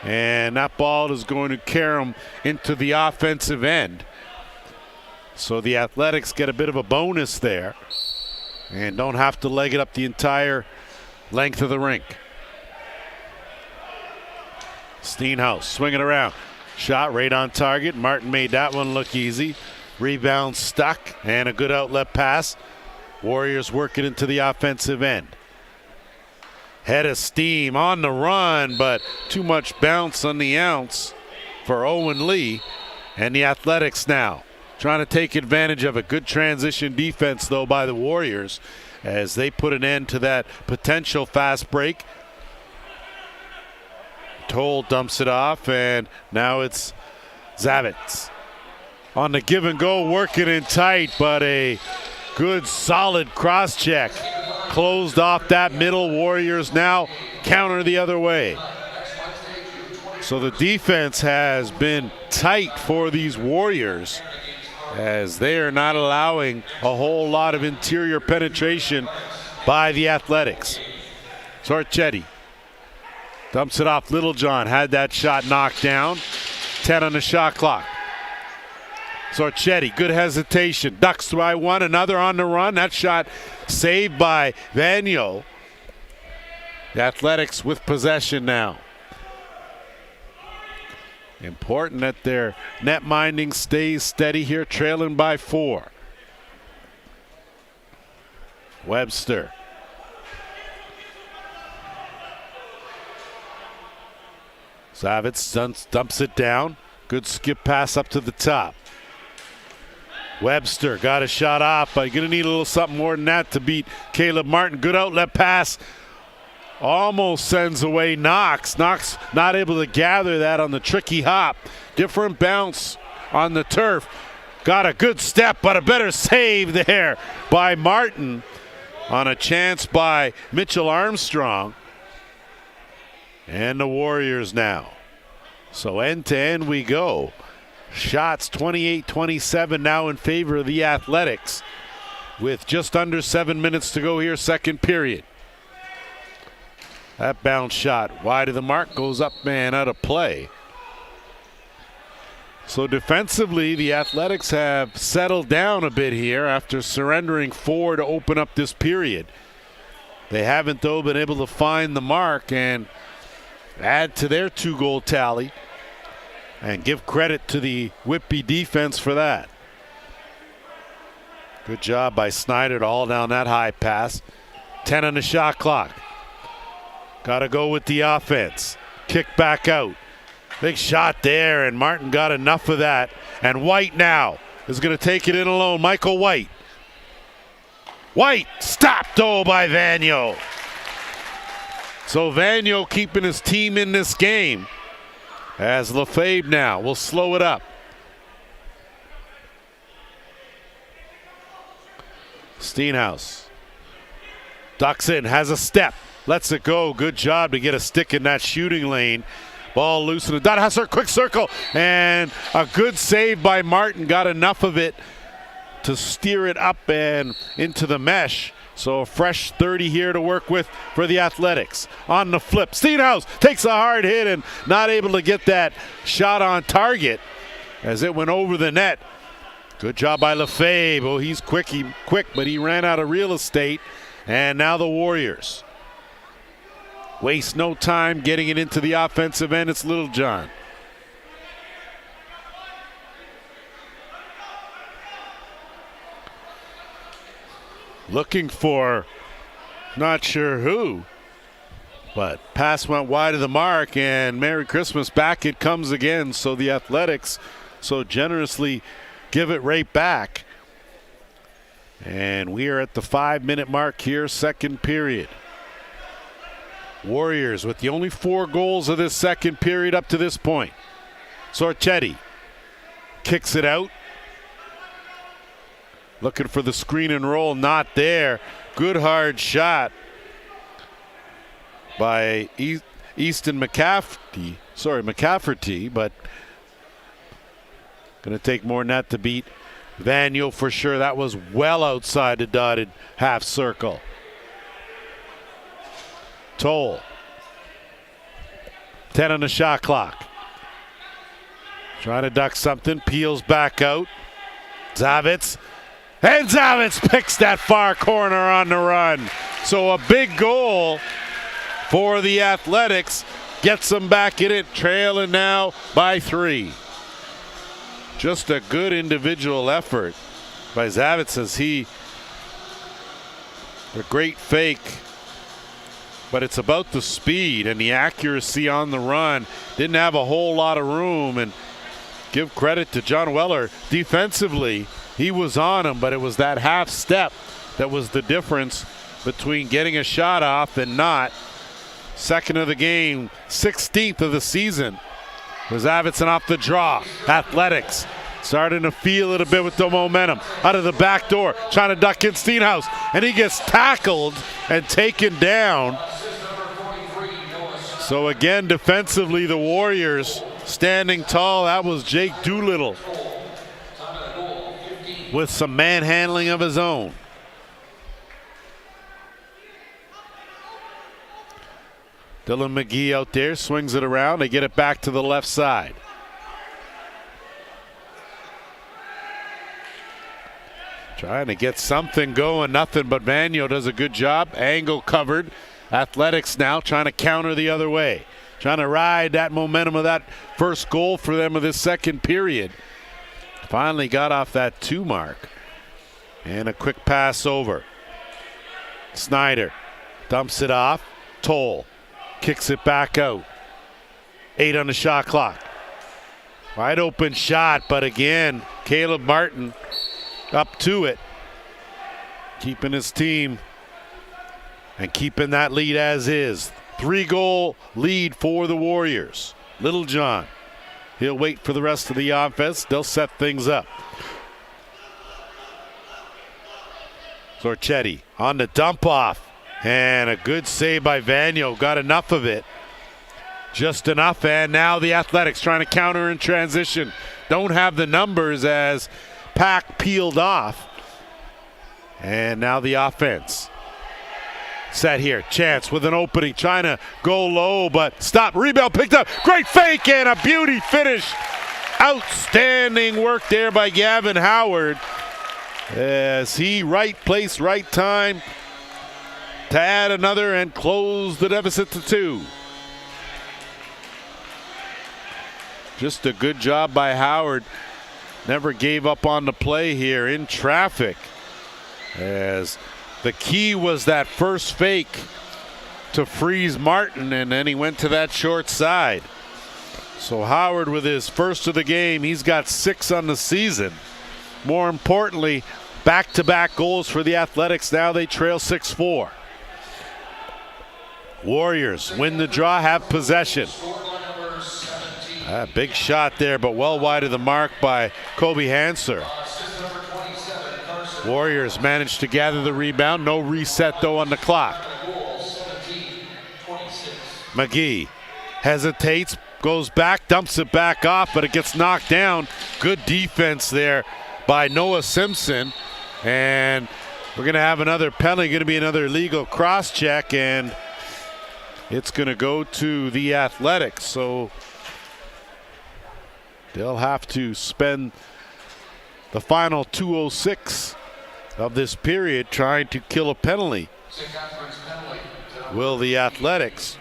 And that ball is going to carry him into the offensive end. So the Athletics get a bit of a bonus there. And don't have to leg it up the entire length of the rink. Steenhouse swinging around. Shot right on target. Martin made that one look easy. Rebound stuck and a good outlet pass. Warriors working into the offensive end. Head of steam on the run, but too much bounce on the ounce for Owen Lee. And the Athletics now trying to take advantage of a good transition defense, though, by the Warriors as they put an end to that potential fast break. Toll dumps it off, and now it's Zavitz on the give and go, working in tight, but a good solid cross check closed off that middle. Warriors now counter the other way. So the defense has been tight for these Warriors as they are not allowing a whole lot of interior penetration by the Athletics. Sorchetti dumps it off. Littlejohn had that shot knocked down. 10 on the shot clock. Sorchetti, good hesitation. Ducks by one, another on the run. That shot saved by Vanier. The Athletics with possession now. Important that their net minding stays steady here, trailing by 4. Webster. Zavitz dumps it down. Good skip pass up to the top. Webster got a shot off, but going to need a little something more than that to beat Caleb Martin. Good outlet pass. Almost sends away Knox. Knox not able to gather that on the tricky hop. Different bounce on the turf. Got a good step, but a better save there by Martin on a chance by Mitchell Armstrong. And the Warriors now. So end to end we go. Shots 28-27 now in favor of the Athletics with just under 7 minutes to go here, second period. That bounce shot wide of the mark, goes up and out of play. So defensively, the Athletics have settled down a bit here after surrendering 4 to open up this period. They haven't, though, been able to find the mark and add to their 2-goal tally. And give credit to the Whitby defense for that. Good job by Snyder to haul down that high pass. 10 on the shot clock. Got to go with the offense. Kick back out. Big shot there, and Martin got enough of that. And White now is going to take it in alone. Michael White. White stopped, though, by Vanier. So Vanier keeping his team in this game. As Lefebvre now will slow it up. Steenhouse ducks in, has a step, lets it go. Good job to get a stick in that shooting lane. Ball loose in the dot. Has a quick circle and a good save by Martin. Got enough of it to steer it up and into the mesh. So a fresh 30 here to work with for the Athletics. On the flip, Steenhouse takes a hard hit and not able to get that shot on target as it went over the net. Good job by Lefebvre. Oh, he's quick, but he ran out of real estate. And now the Warriors waste no time getting it into the offensive end. It's Littlejohn. Looking for not sure who, but pass went wide of the mark, and Merry Christmas, back it comes again. So the Athletics so generously give it right back. And we are at the 5-minute mark here, second period. Warriors with the only 4 goals of this second period up to this point. Sorchetti kicks it out. Looking for the screen and roll, not there. Good hard shot by Easton McCafferty, but going to take more than that to beat Vanier for sure. That was well outside the dotted half circle. Toll. 10 on the shot clock. Trying to duck something, peels back out. Zavitz. And Zavitz picks that far corner on the run. So a big goal for the Athletics gets them back in it, trailing now by 3. Just a good individual effort by Zavitz as a great fake, but it's about the speed and the accuracy on the run. Didn't have a whole lot of room, and give credit to John Weller. Defensively, he was on him, but it was that half step that was the difference between getting a shot off and not. Second of the game, 16th of the season. Was Avitson off the draw. Athletics starting to feel it a bit with the momentum. Out of the back door, trying to duck in Steenhouse, and he gets tackled and taken down. So again, defensively, the Warriors standing tall. That was Jake Doolittle with some manhandling of his own. Dylan McGee out there, swings it around. They get it back to the left side. Trying to get something going, nothing, but Vagno does a good job. Angle covered. Athletics now trying to counter the other way. Trying to ride that momentum of that first goal for them of this second period. Finally got off that 2 mark. And a quick pass over. Snyder dumps it off. Toll kicks it back out. 8 on the shot clock. Wide open shot, but again, Caleb Martin up to it. Keeping his team and keeping that lead as is. 3-goal lead for the Warriors. Little John, he'll wait for the rest of the offense. They'll set things up. Sorchetti on the dump off. And a good save by Vagno. Got enough of it. Just enough. And now the Athletics trying to counter in transition. Don't have the numbers as Pack peeled off. And now the offense. Set here. Chance with an opening. Trying to go low, but stop. Rebound picked up. Great fake and a beauty finish. Outstanding work there by Gavin Howard. As he right place, right time to add another and close the deficit to 2. Just a good job by Howard. Never gave up on the play here in traffic. As the key was that first fake to freeze Martin, and then he went to that short side. So Howard with his first of the game, he's got 6 on the season. More importantly, back-to-back goals for the Athletics. Now they trail 6-4. Warriors win the draw, have possession. Big shot there, but well wide of the mark by Kobe Hanser. Warriors managed to gather the rebound. No reset, though, on the clock. McGee hesitates, goes back, dumps it back off, but it gets knocked down. Good defense there by Noah Simpson. And we're going to have another penalty, going to be another illegal cross-check, and it's going to go to the Athletics. So they'll have to spend the final 2:06 of this period trying to kill a penalty. Will the Athletics?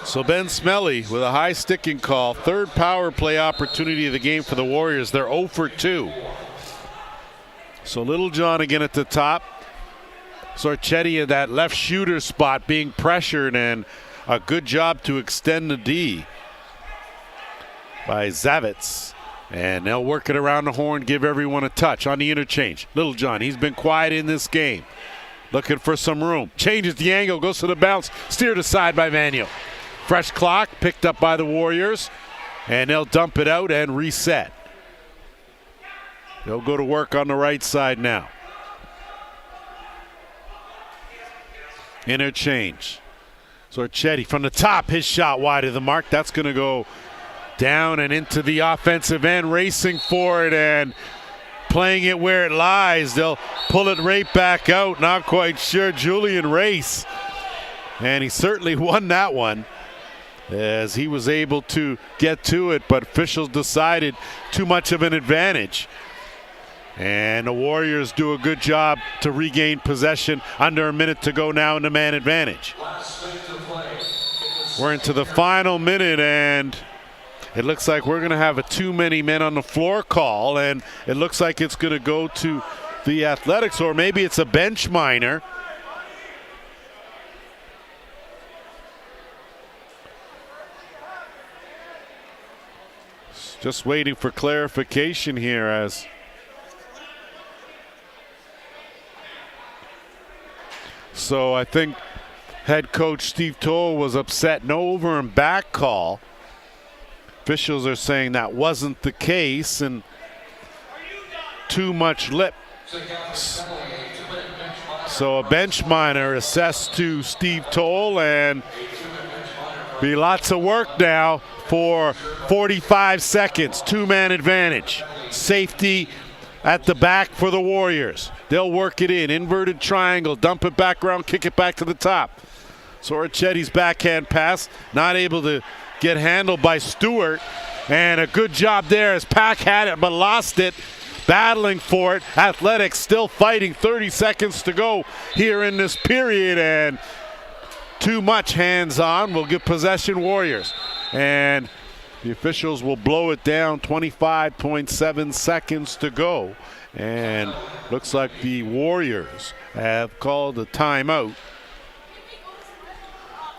So Ben Smelly with a high sticking call. 3rd power play opportunity of the game for the Warriors. They're 0 for 2. So Little John again at the top. Sorchetti in that left shooter spot being pressured, and a good job to extend the D by Zavitz. And they'll work it around the horn, give everyone a touch on the interchange. Little John, he's been quiet in this game. Looking for some room. Changes the angle, goes to the bounce, steered aside by Vagno. Fresh clock picked up by the Warriors, and they'll dump it out and reset. They'll go to work on the right side now. Interchange. Sorchetti from the top, his shot wide of the mark. That's going to go down and into the offensive end, racing for it and playing it where it lies. They'll pull it right back out. Not quite sure. Julian Race. And he certainly won that one as he was able to get to it, but officials decided too much of an advantage. And the Warriors do a good job to regain possession. Under a minute to go now in the man advantage. We're into the final minute, and it looks like we're going to have a too many men on the floor call, and it looks like it's going to go to the Athletics, or maybe it's a bench minor. Just waiting for clarification here as so I think head coach Steve Toll was upset. No over and back call. Officials are saying that wasn't the case and too much lip. So a bench minor assessed to Steve Toll, and be lots of work now for 45 seconds. Two-man advantage. Safety at the back for the Warriors. They'll work it in. Inverted triangle. Dump it back around. Kick it back to the top. Sorachetti's backhand pass. Not able to get handled by Stewart. And a good job there as Pack had it but lost it. Battling for it. Athletics still fighting. 30 seconds to go here in this period. And too much hands-on. Will give possession Warriors. And the officials will blow it down. 25.7 seconds to go. And looks like the Warriors have called a timeout.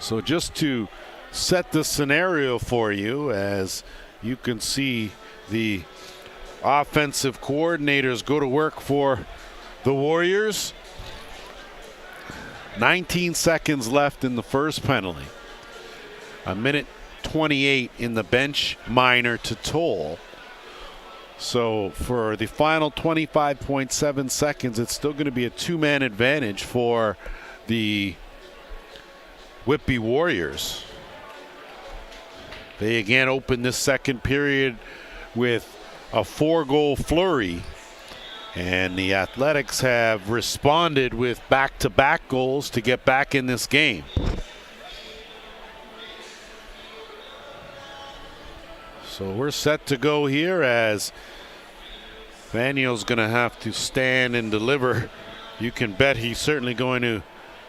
So just to set the scenario for you, as you can see the offensive coordinators go to work for the Warriors. 19 seconds left in the first penalty. A minute 28 in the bench minor to Toll. So for the final 25.7 seconds, it's still going to be a two-man advantage for the Whitby Warriors. They again open this second period with a 4-goal flurry, and the Athletics have responded with back-to-back goals to get back in this game. So we're set to go here as Vanio's going to have to stand and deliver. You can bet he's certainly going to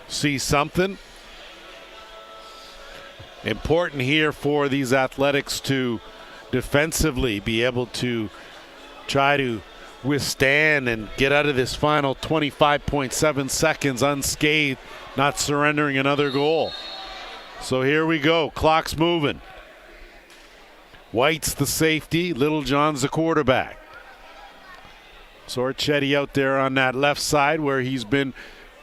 see something. Important here for these Athletics to defensively be able to try to withstand and get out of this final 25.7 seconds unscathed, not surrendering another goal. So here we go. Clock's moving. White's the safety. Littlejohn's the quarterback. Sorchetti out there on that left side where he's been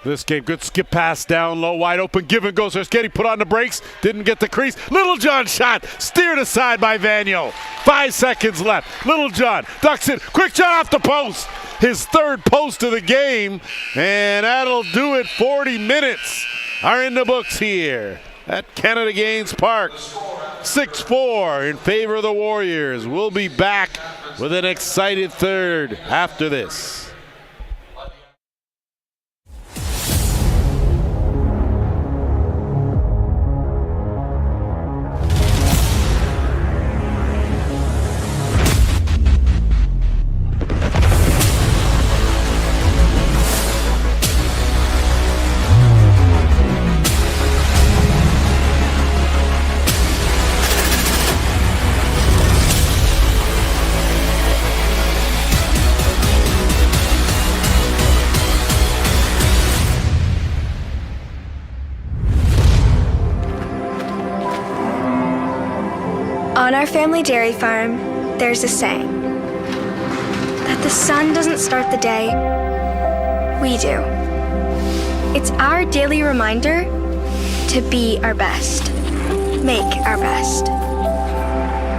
this game. Good skip pass down low, wide open. Give and go. Sorchetti put on the brakes. Didn't get the crease. Littlejohn shot. Steered aside by Vanio. 5 seconds left. Littlejohn ducks it. Quick shot off the post. His third post of the game. And that'll do it. 40 minutes are in the books here at Canada Gaines Park. 6-4 in favor of the Warriors. We'll be back with an excited third after this. On our family dairy farm, there's a saying that the sun doesn't start the day, we do. It's our daily reminder to be our best, make our best.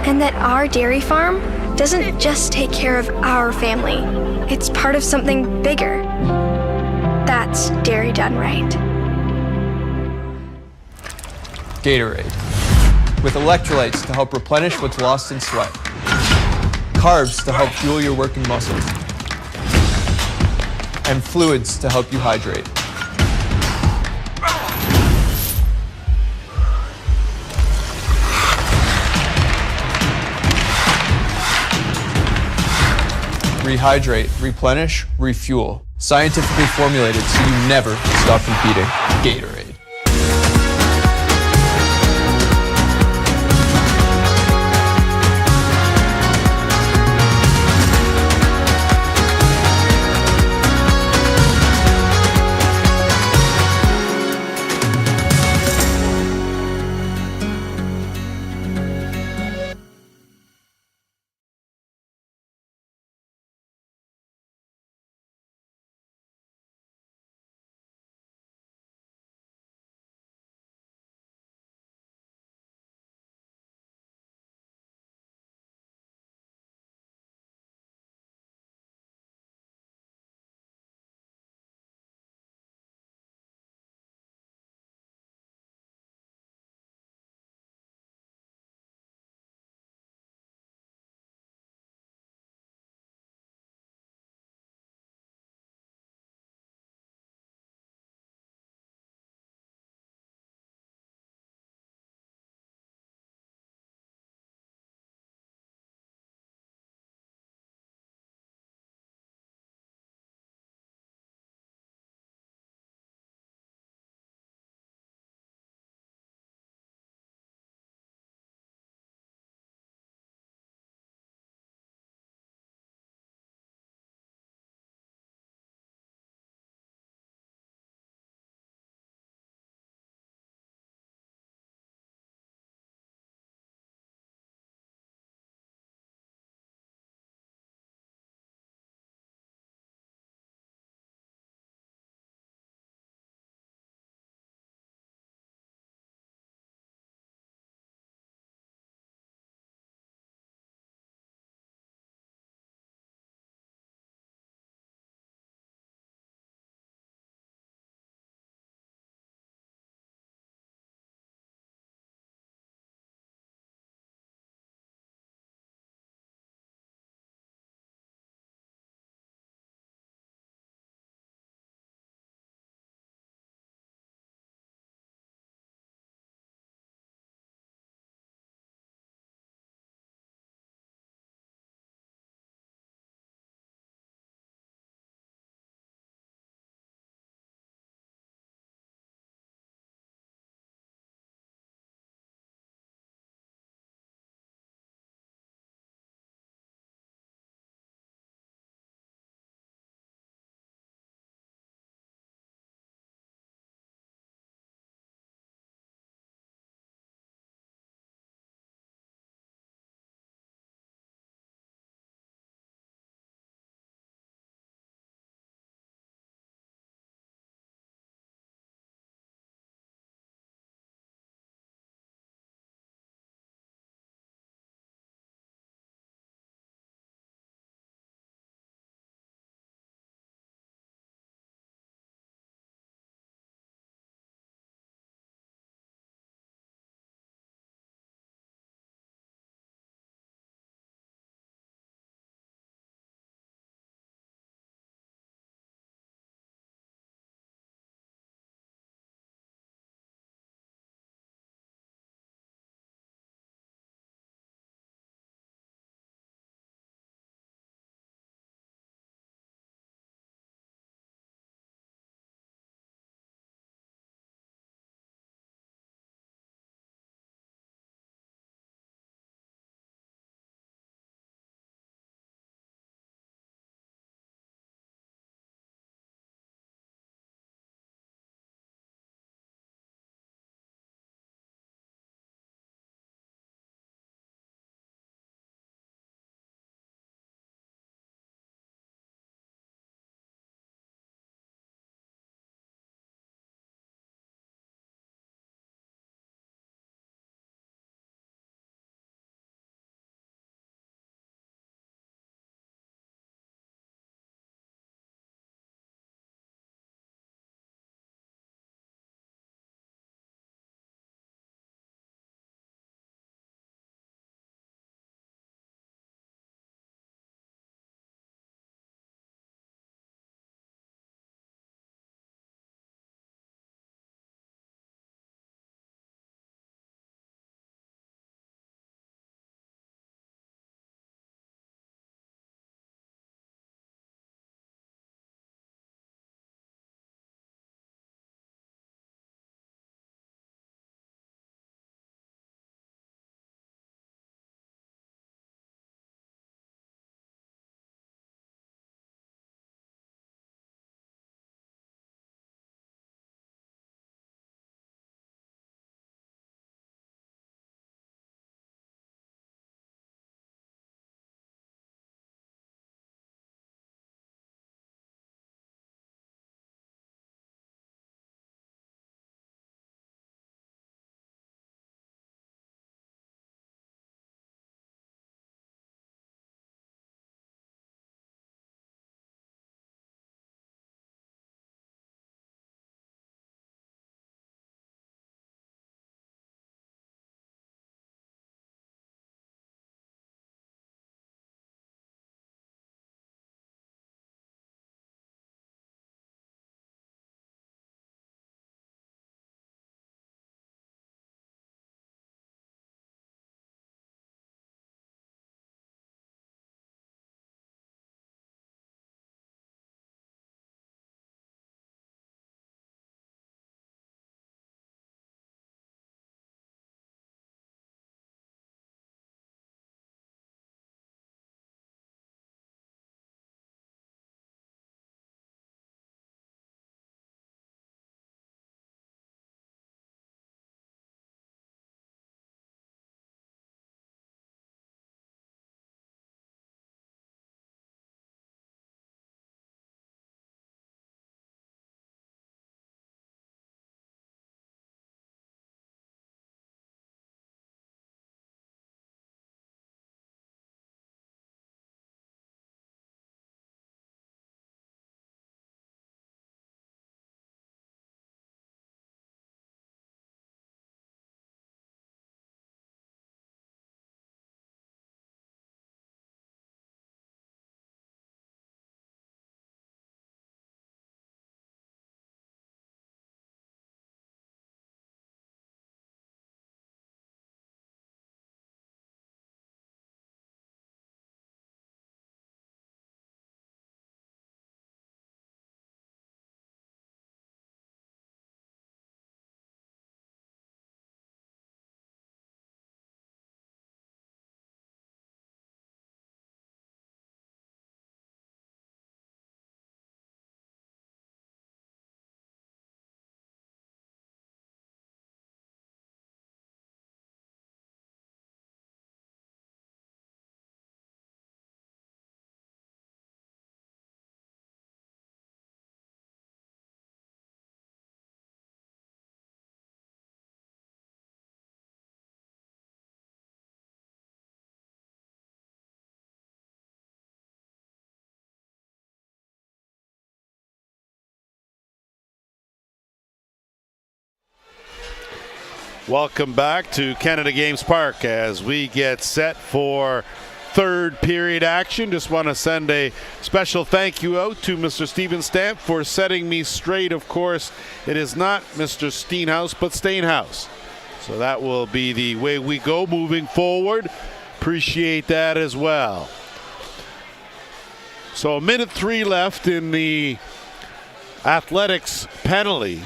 And that our dairy farm doesn't just take care of our family, it's part of something bigger. That's dairy done right. Gatorade, with electrolytes to help replenish what's lost in sweat, carbs to help fuel your working muscles, and fluids to help you hydrate. Rehydrate, replenish, refuel. Scientifically formulated so you never stop competing. Gatorade. Welcome back to Canada Games Park as we get set for third period action. Just want to send a special thank you out to Mr. Steven Stamp for setting me straight. Of course, it is not Mr. Steenhouse, but Stainhouse. So that will be the way we go moving forward. Appreciate that as well. So 1:03 left in the Athletics penalty.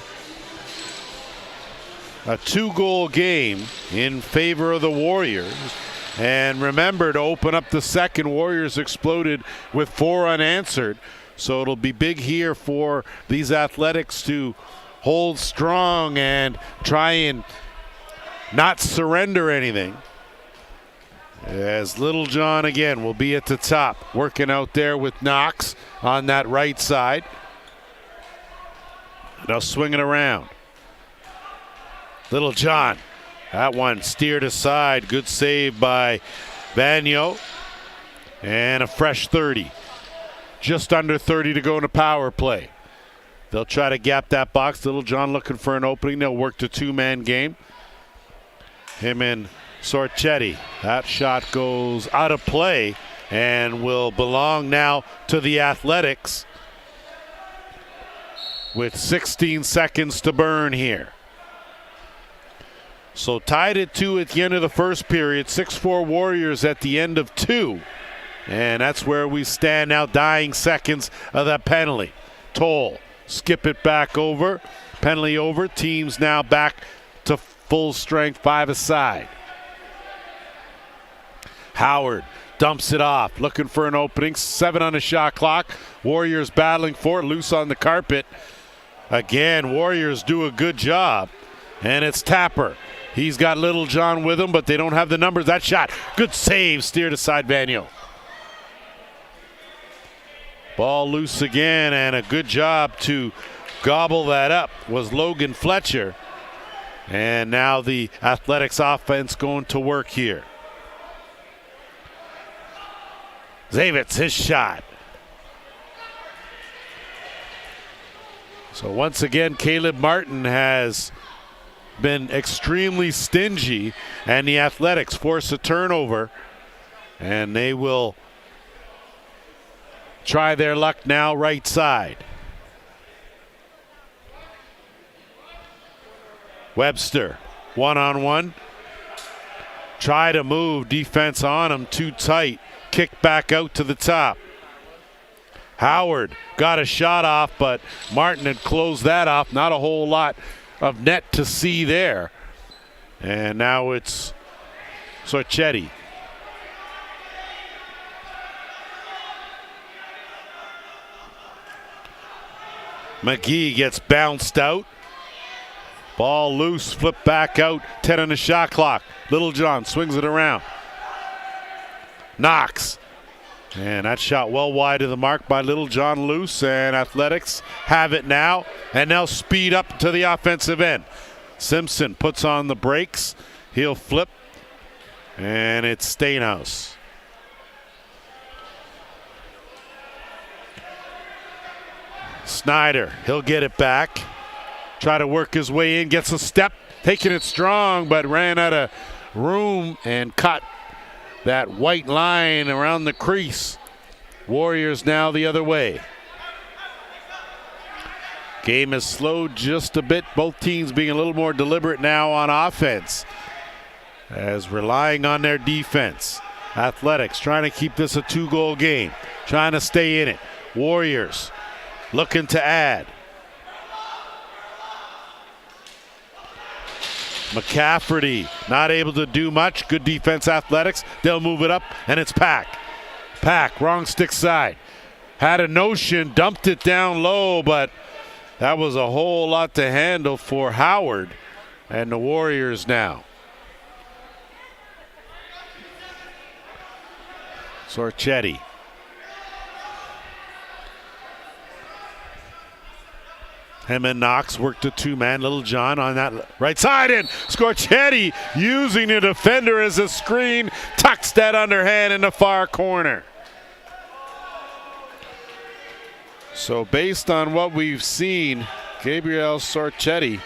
A 2-goal game in favor of the Warriors. And remember, to open up the second, Warriors exploded with 4 unanswered. So it'll be big here for these Athletics to hold strong and try and not surrender anything. As Littlejohn again will be at the top, working out there with Knox on that right side. Now swinging around. Littlejohn. That one steered aside. Good save by Vagno. And a fresh 30. Just under 30 to go in a power play. They'll try to gap that box. Littlejohn looking for an opening. They'll work the 2-man game. Him and Sorchetti. That shot goes out of play and will belong now to the Athletics with 16 seconds to burn here. So tied at 2 at the end of the first period. 6-4 Warriors at the end of 2. And that's where we stand now, dying seconds of that penalty. Toll, skip it back over. Penalty over. Teams now back to full strength, 5 aside. Howard dumps it off, looking for an opening. 7 on the shot clock. Warriors battling for it, loose on the carpet. Again, Warriors do a good job. And it's Tapper. He's got Littlejohn with him, but they don't have the numbers. That shot, good save, steered aside Vagno. Ball loose again, and a good job to gobble that up was Logan Fletcher. And now the Athletics offense going to work here. Zavitz, his shot. So once again, Caleb Martin has been extremely stingy, and the Athletics force a turnover, and they will try their luck now right side. Webster, 1-on-1. Try to move, defense on him, too tight. Kick back out to the top. Howard got a shot off, but Martin had closed that off. Not a whole lot of net to see there. And now it's Sorchetti. McGee gets bounced out. Ball loose, flip back out, 10 on the shot clock. Littlejohn swings it around. Knox. And that shot well wide of the mark by Littlejohn, loose, and Athletics have it now, and they'll speed up to the offensive end. Simpson puts on the brakes. He'll flip, and it's Stainhouse. Snyder, he'll get it back. Try to work his way in, gets a step, taking it strong, but ran out of room and cut that white line around the crease. Warriors now the other way. Game has slowed just a bit. Both teams being a little more deliberate now on offense, as relying on their defense. Athletics trying to keep this a 2-goal game, trying to stay in it. Warriors looking to add. McCafferty not able to do much. Good defense, Athletics. They'll move it up, and it's Pack. Pack, wrong stick side. Had a notion, dumped it down low, but that was a whole lot to handle for Howard and the Warriors now. Sorchetti. Him and Knox worked a 2-man. Littlejohn on that right side, and Sorchetti using the defender as a screen, tucks that underhand in the far corner. So based on what we've seen, Gabriel Sorchetti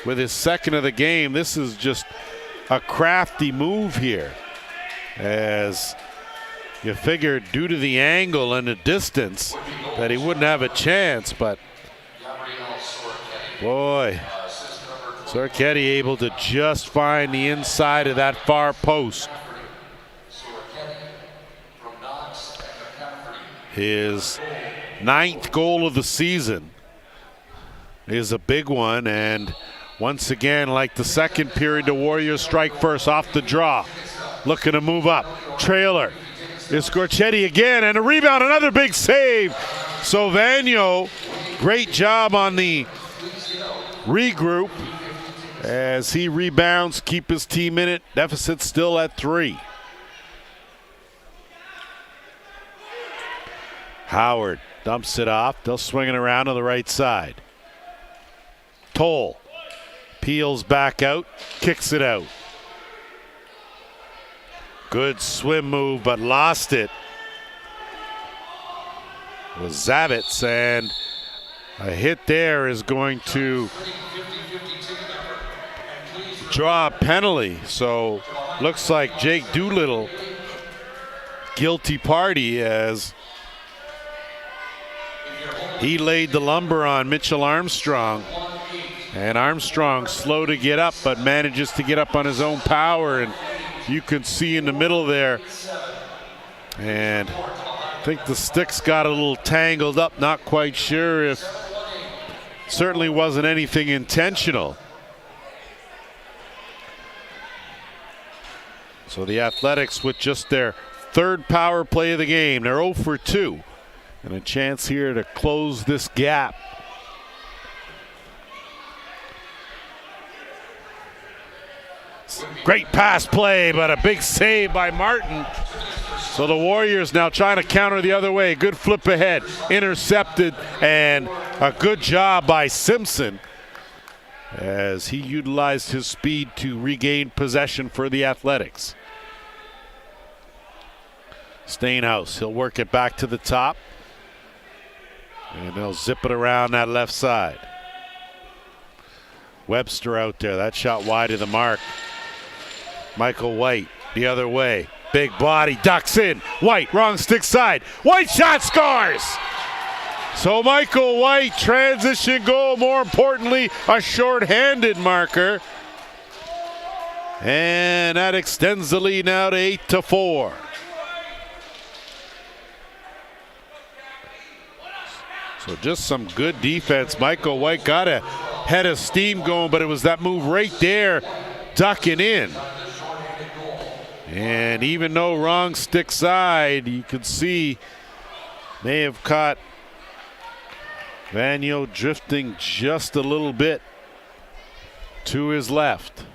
with his second of the game. This is just a crafty move here, as you figured due to the angle and the distance that he wouldn't have a chance, but boy, Sorchetti able to just find the inside of that far post. His 9th goal of the season is a big one, and once again, like the second period, the Warriors strike first off the draw. Looking to move up. Trailer is Sorchetti again, and a rebound, another big save. So Vagno, great job on the regroup as he rebounds, keep his team in it. Deficit still at 3. Howard dumps it off. They'll swing it around to the right side. Toll peels back out, kicks it out. Good swim move, but lost it. It was Zavitz, and a hit there is going to draw a penalty. So looks like Jake Doolittle guilty party, as he laid the lumber on Mitchell Armstrong, and Armstrong slow to get up but manages to get up on his own power, and you can see in the middle there, and I think the sticks got a little tangled up. Not quite sure if, certainly wasn't anything intentional. So the Athletics with just their 3rd power play of the game. They're 0 for 2. And a chance here to close this gap. Great pass play, but a big save by Martin. So the Warriors now trying to counter the other way. Good flip ahead, intercepted, and a good job by Simpson as he utilized his speed to regain possession for the Athletics. Stainhouse, he'll work it back to the top, and they'll zip it around that left side. Webster out there, that shot wide of the mark. Michael White the other way, big body, ducks in. White, wrong stick side. White shot, scores! So Michael White, transition goal, more importantly, a short-handed marker. And that extends the lead now to 8-4. So just some good defense. Michael White got a head of steam going, but it was that move right there, ducking in. And even though wrong stick side, you could see may have caught Vagno drifting just a little bit to his left.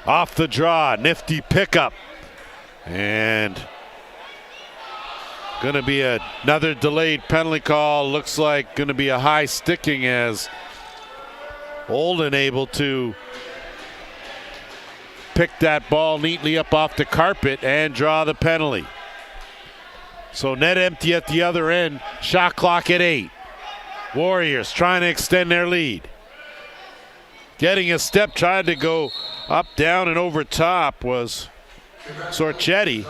Off the draw, nifty pickup. And going to be another delayed penalty call. Looks like going to be a high sticking, as Olden able to pick that ball neatly up off the carpet and draw the penalty. So net empty at the other end, shot clock at 8. Warriors trying to extend their lead. Getting a step, tried to go up, down, and over top was Sorchetti.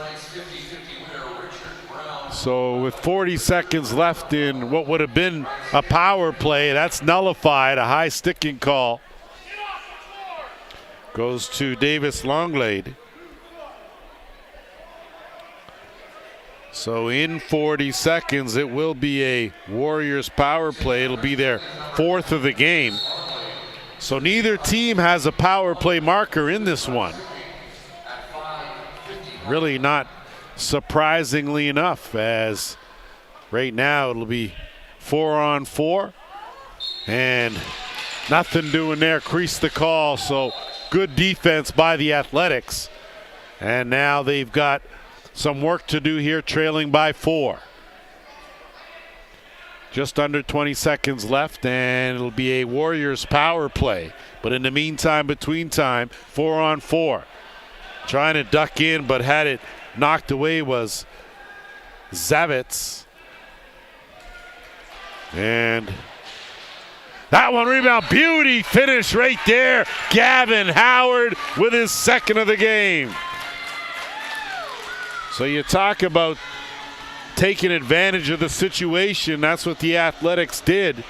So with 40 seconds left in what would have been a power play, that's nullified. A high sticking call goes to Davis Longlade. So in 40 seconds, it will be a Warriors power play. It'll be their 4th of the game. So neither team has a power play marker in this one. Really not surprisingly enough, as right now it'll be 4-on-4 and nothing doing there. Crease the call. So good defense by the Athletics, and now they've got some work to do here, trailing by 4. Just under 20 seconds left, and it'll be a Warriors power play. But in the meantime, between time, 4-on-4. Trying to duck in, but had it knocked away was Zavitz. And that one rebound, beauty finish right there. Gavin Howard with his second of the game. So you talk about taking advantage of the situation. That's what the Athletics did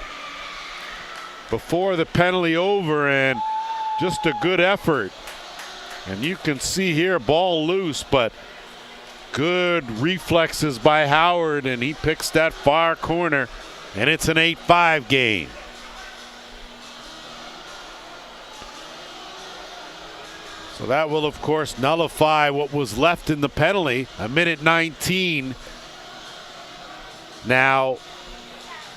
before the penalty over, and just a good effort. And you can see here, ball loose, but good reflexes by Howard, and he picks that far corner, and it's an 8-5 game. So that will, of course, nullify what was left in the penalty. A minute 19 now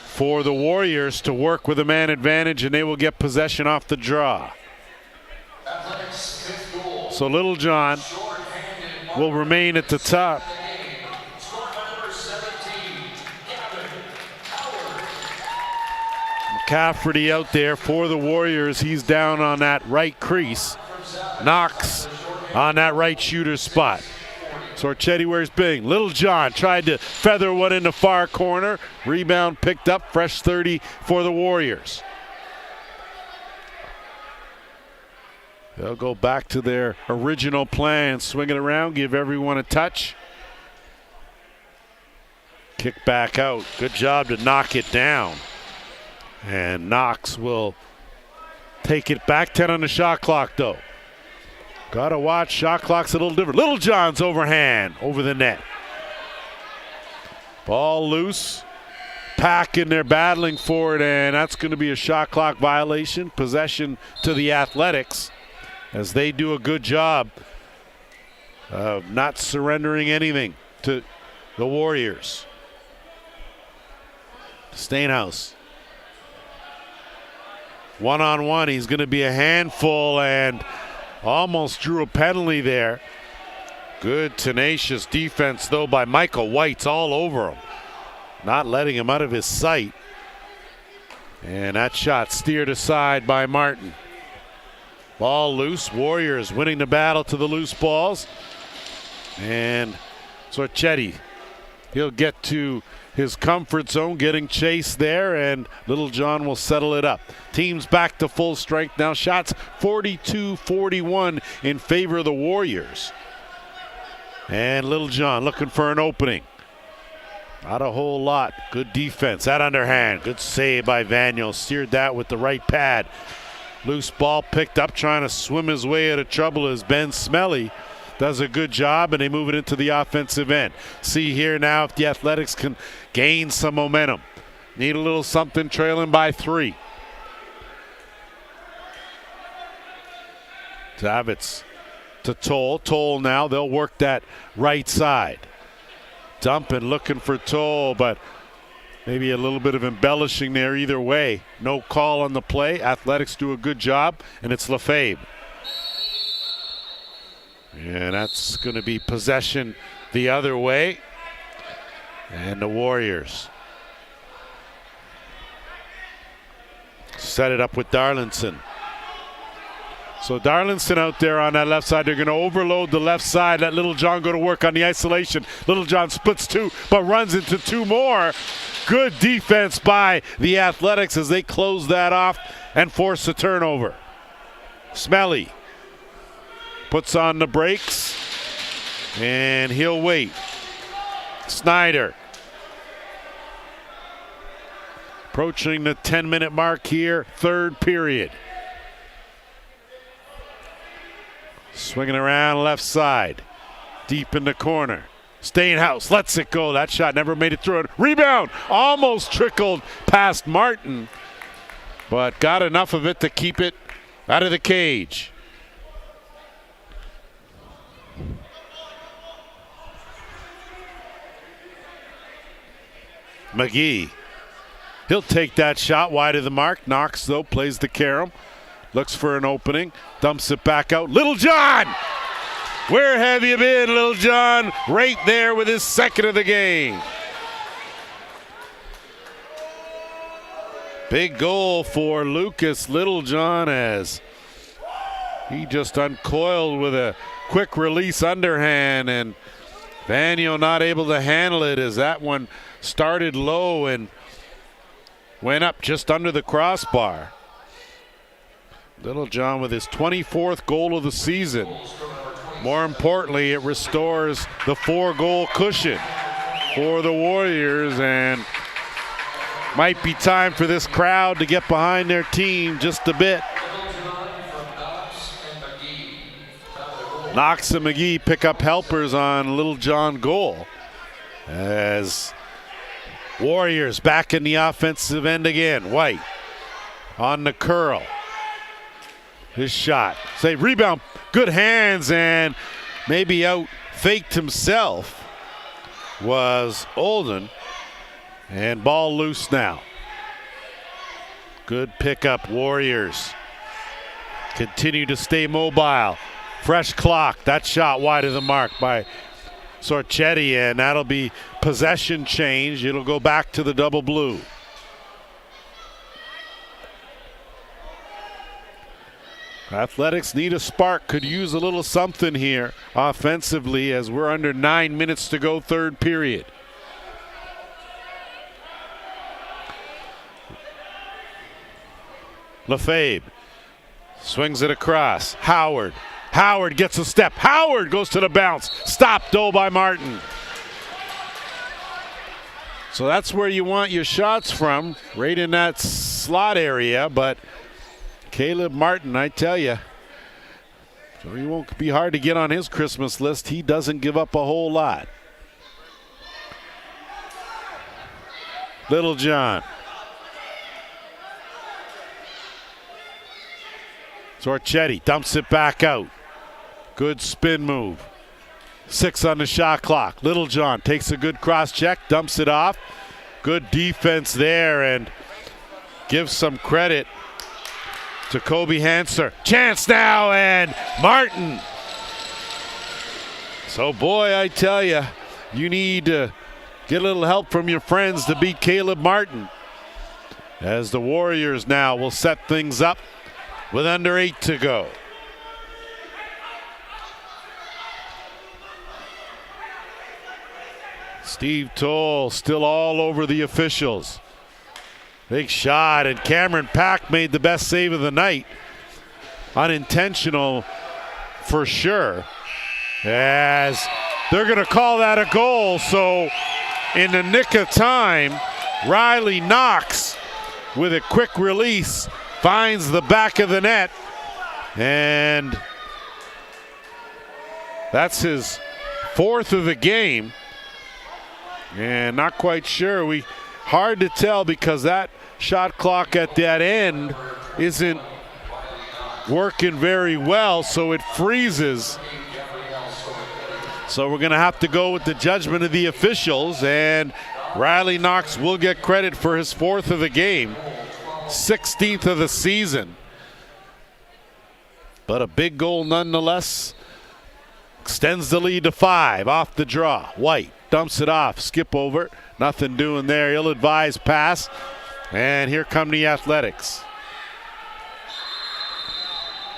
for the Warriors to work with a man advantage, and they will get possession off the draw. So Little John will remain at the top. McCafferty out there for the Warriors. He's down on that right crease. Knox on that right shooter spot. Sorchetti wears big. Little John tried to feather one in the far corner. Rebound picked up. Fresh 30 for the Warriors. They'll go back to their original plan. Swing it around, give everyone a touch. Kick back out. Good job to knock it down. And Knox will take it back. 10 on the shot clock, though. Gotta watch, shot clock's a little different. Little John's overhand over the net. Ball loose. Pack in there battling for it, and that's going to be a shot clock violation. Possession to the Athletics, as they do a good job of not surrendering anything to the Warriors. Stainhouse. One-on-one, he's going to be a handful, and almost drew a penalty there. Good tenacious defense, though, by Michael White's all over him, not letting him out of his sight. And that shot steered aside by Martin. Ball loose. Warriors winning the battle to the loose balls. And Sorchetti, he'll get to his comfort zone, getting chased there, and Little John will settle it up. Teams back to full strength now. Shots 42-41 in favor of the Warriors. And Little John looking for an opening. Not a whole lot. Good defense. That underhand. Good save by Vaniel. Steered that with the right pad. Loose ball picked up, trying to swim his way out of trouble as Ben Smelly does a good job, and they move it into the offensive end. See here now if the Athletics can gain some momentum. Need a little something, trailing by 3. Zavitz to Toll. Toll now, they'll work that right side. Dumping, looking for Toll, but maybe a little bit of embellishing there either way. No call on the play. Athletics do a good job, and it's Lefebvre. And that's going to be possession the other way. And the Warriors set it up with Darlinson. So Darlinson out there on that left side. They're going to overload the left side. Let Little John go to work on the isolation. Little John splits 2, but runs into 2 more. Good defense by the Athletics as they close that off and force a turnover. Smelly puts on the brakes, and he'll wait. Snyder approaching the 10-minute mark here, third period. Swinging around left side, deep in the corner. Stainhouse lets it go. That shot never made it through. Rebound, almost trickled past Martin, but got enough of it to keep it out of the cage. McGee, he'll take that shot wide of the mark. Knox, though, plays the carom. Looks for an opening, dumps it back out. Little John! Where have you been, Little John? Right there with his second of the game. Big goal for Lucas Littlejohn as he just uncoiled with a quick release underhand and Vanyo not able to handle it as that one started low and went up just under the crossbar. Littlejohn with his 24th goal of the season. More importantly, it restores the 4-goal cushion for the Warriors, and might be time for this crowd to get behind their team just a bit. Knox and McGee pick up helpers on Littlejohn goal as Warriors back in the offensive end again. White on the curl. His shot. Say rebound. Good hands, and maybe out faked himself was Olden. And ball loose now. Good pickup. Warriors continue to stay mobile. Fresh clock. That shot wide of the mark by Sorchetti, and that'll be possession change. It'll go back to the double blue. Athletics need a spark, could use a little something here offensively as we're under 9 minutes to go, third period. Lefebvre swings it across. Howard gets a step. Howard goes to the bounce. Stopped though by Martin. So that's where you want your shots from, right in that slot area, but Caleb Martin, I tell you, so he won't be hard to get on his Christmas list. He doesn't give up a whole lot. Littlejohn. Sorchetti dumps it back out. Good spin move. 6 on the shot clock. Littlejohn takes a good cross check, dumps it off. Good defense there, and gives some credit to Kobe Hanser. Chance now, and Martin. So boy, I tell you, you need to get a little help from your friends to beat Caleb Martin. As the Warriors now will set things up with under 8 to go. Steve Toll still all over the officials. Big shot, and Cameron Pack made the best save of the night. Unintentional for sure, as they're going to call that a goal. So in the nick of time, Riley Knox with a quick release finds the back of the net, and that's his 4th of the game. And not quite sure. Hard to tell because that shot clock at that end isn't working very well, so it freezes. So we're going to have to go with the judgment of the officials, and Riley Knox will get credit for his 4th of the game, 16th of the season. But a big goal nonetheless. Extends the lead to 5 off the draw. White dumps it off, skip over. Nothing doing there, ill-advised pass. And here come the Athletics.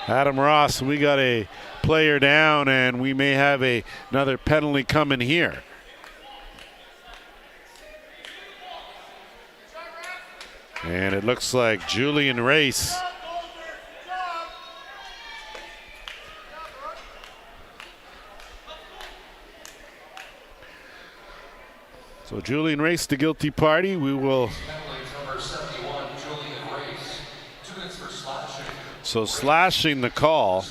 Adam Ross, we got a player down, and we may have another penalty coming here. And it looks like Julian Race. So Julian Race, the guilty party. We will. So slashing the call.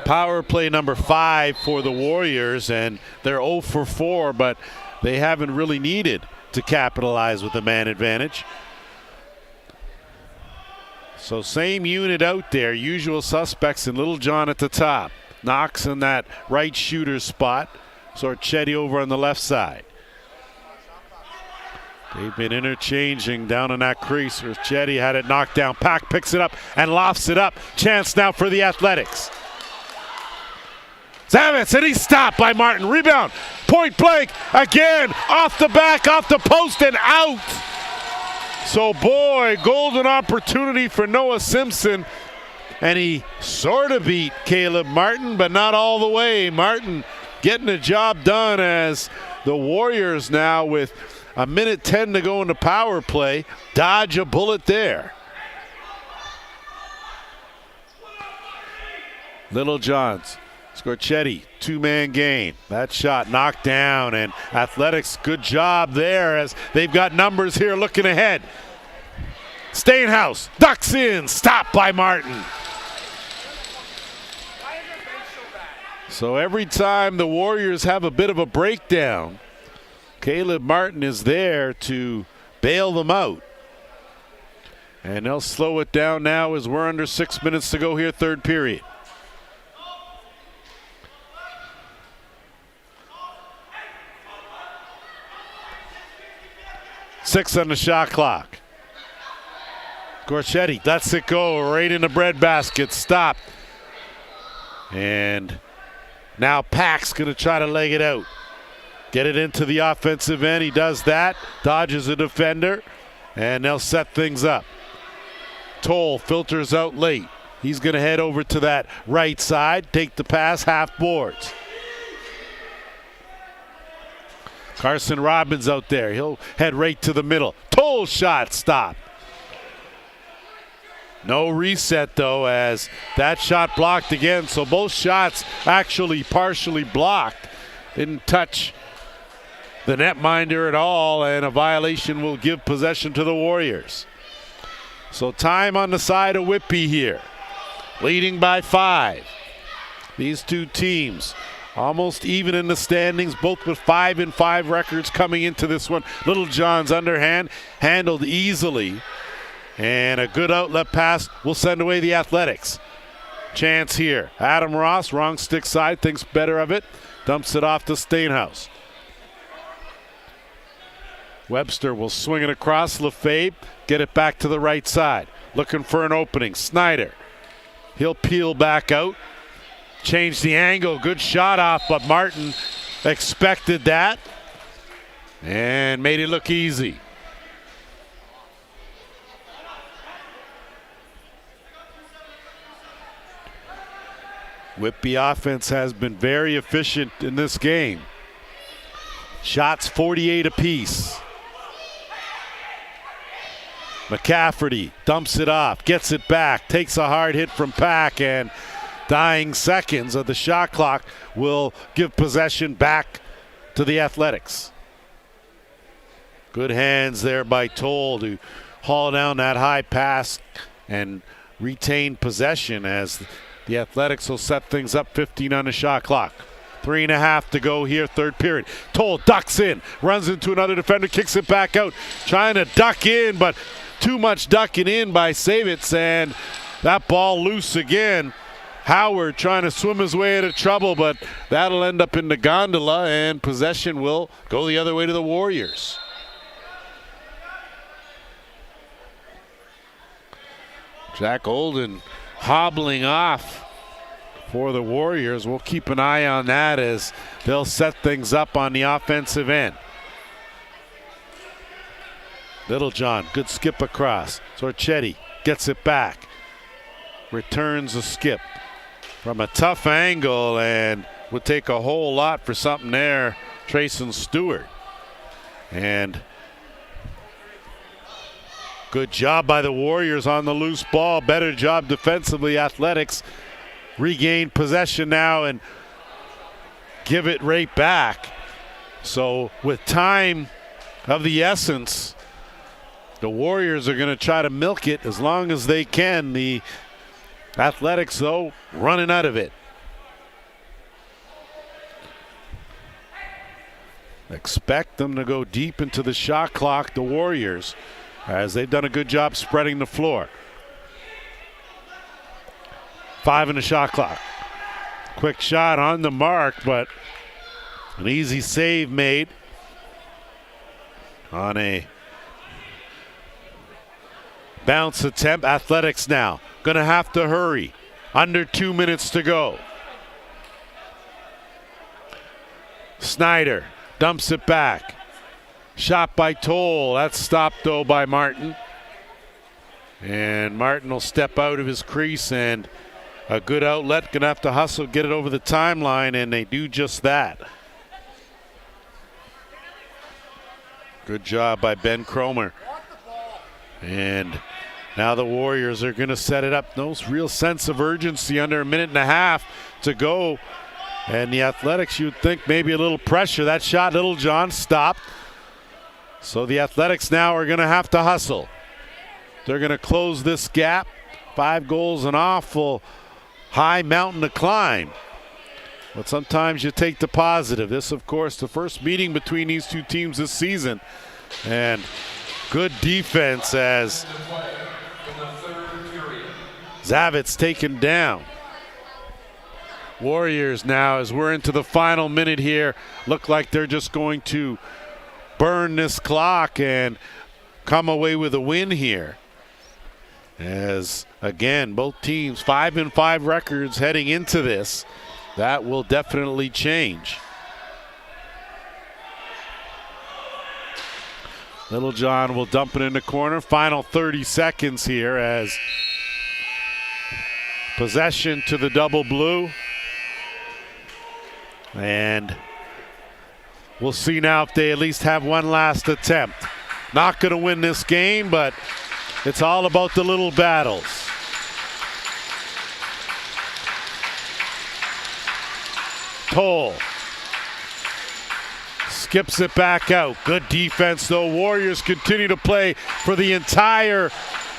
Power play number 5 for the Warriors, and they're 0 for 4, but they haven't really needed to capitalize with the man advantage. So same unit out there, usual suspects, and Littlejohn at the top. Knox in that right shooter spot. Sorchetti over on the left side. They've been interchanging down in that crease. Sorchetti had it knocked down. Pack picks it up and lofts it up. Chance now for the Athletics. Zavitz, and he's stopped by Martin. Rebound, point blank, again, off the back, off the post, and out. So boy, golden opportunity for Noah Simpson. And he sort of beat Caleb Martin, but not all the way. Martin getting the job done as the Warriors now with a minute 10 to go in the power play dodge a bullet there. Little Johns, Scorchetti, two-man game. That shot knocked down, and Athletics, good job there as they've got numbers here looking ahead. Stainhouse ducks in, stopped by Martin. So every time the Warriors have a bit of a breakdown, Caleb Martin is there to bail them out. And they'll slow it down now as we're under 6 minutes to go here, third period. Six on the shot clock. Gorchetti lets it go right in the breadbasket. Stopped. And now Pack's going to try to leg it out. Get it into the offensive end. He does that. Dodges a defender. And they'll set things up. Toll filters out late. He's going to head over to that right side. Take the pass, half boards. Carson Robbins out there. He'll head right to the middle. Toll shot stopped. No reset though, as that shot blocked again. So both shots actually partially blocked. Didn't touch the netminder at all, and a violation will give possession to the Warriors. So time on the side of Whitby here. Leading by 5. These two teams almost even in the standings, both with 5-5 records coming into this one. Little John's underhand, handled easily. And a good outlet pass will send away the Athletics. Chance here. Adam Ross, wrong stick side, thinks better of it. Dumps it off to Stainhouse. Webster will swing it across. Lefebvre, get it back to the right side. Looking for an opening. Snyder. He'll peel back out. Change the angle. Good shot off, but Martin expected that and made it look easy. Whitby offense has been very efficient in this game. Shots 48 apiece. McCafferty dumps it off, gets it back, takes a hard hit from Pack, and dying seconds of the shot clock will give possession back to the Athletics. Good hands there by Toll to haul down that high pass and retain possession as the Athletics will set things up. 15 on the shot clock. 3.5 to go here, third period. Toll ducks in, runs into another defender, kicks it back out, trying to duck in, but too much ducking in by Savitz, and that ball loose again. Howard trying to swim his way out of trouble, but that'll end up in the gondola, and possession will go the other way to the Warriors. Jack Olden hobbling off for the Warriors. We'll keep an eye on that as they'll set things up on the offensive end. Littlejohn, good skip across. Sorchetti gets it back. Returns a skip from a tough angle, and would take a whole lot for something there. Trayson Stewart. And good job by the Warriors on the loose ball. Better job defensively. Athletics regain possession now and give it right back. So with time of the essence, the Warriors are going to try to milk it as long as they can. The Athletics, though, running out of it. Expect them to go deep into the shot clock, the Warriors, as they've done a good job spreading the floor. 5 in the shot clock. Quick shot on the mark, but an easy save made on a bounce attempt. Athletics now going to have to hurry. Under 2 minutes to go. Snyder dumps it back. Shot by Toll. That's stopped though by Martin. And Martin will step out of his crease and a good outlet. Gonna have to hustle, get it over the timeline, and they do just that. Good job by Ben Cromer. And now the Warriors are going to set it up. No real sense of urgency, under a minute and a half to go. And the Athletics, you'd think maybe a little pressure. That shot, Littlejohn, stopped. So the Athletics now are going to have to hustle. They're going to close this gap. 5 goals, an awful high mountain to climb. But sometimes you take the positive. This, of course, the first meeting between these two teams this season. And good defense as Zavit's taken down. Warriors now, as we're into the final minute here, look like they're just going to burn this clock and come away with a win here. As, again, both teams 5-5 records heading into this. That will definitely change. Littlejohn will dump it in the corner. Final 30 seconds here as possession to the double blue. And we'll see now if they at least have one last attempt. Not going to win this game, but it's all about the little battles. Toll skips it back out. Good defense though. Warriors continue to play for the entire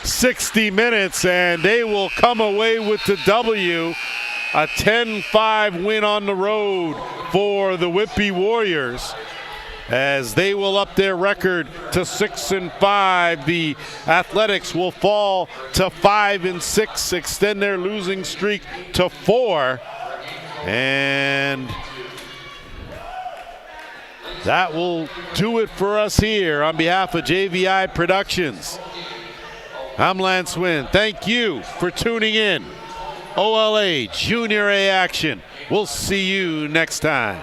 60 minutes and they will come away with the W. A 10-5 win on the road for the Whitby Warriors as they will up their record to 6-5. The Athletics will fall to 5-6, extend their losing streak to 4. And that will do it for us here on behalf of JVI Productions. I'm Lance Wynn. Thank you for tuning in. OLA Junior A action. We'll see you next time.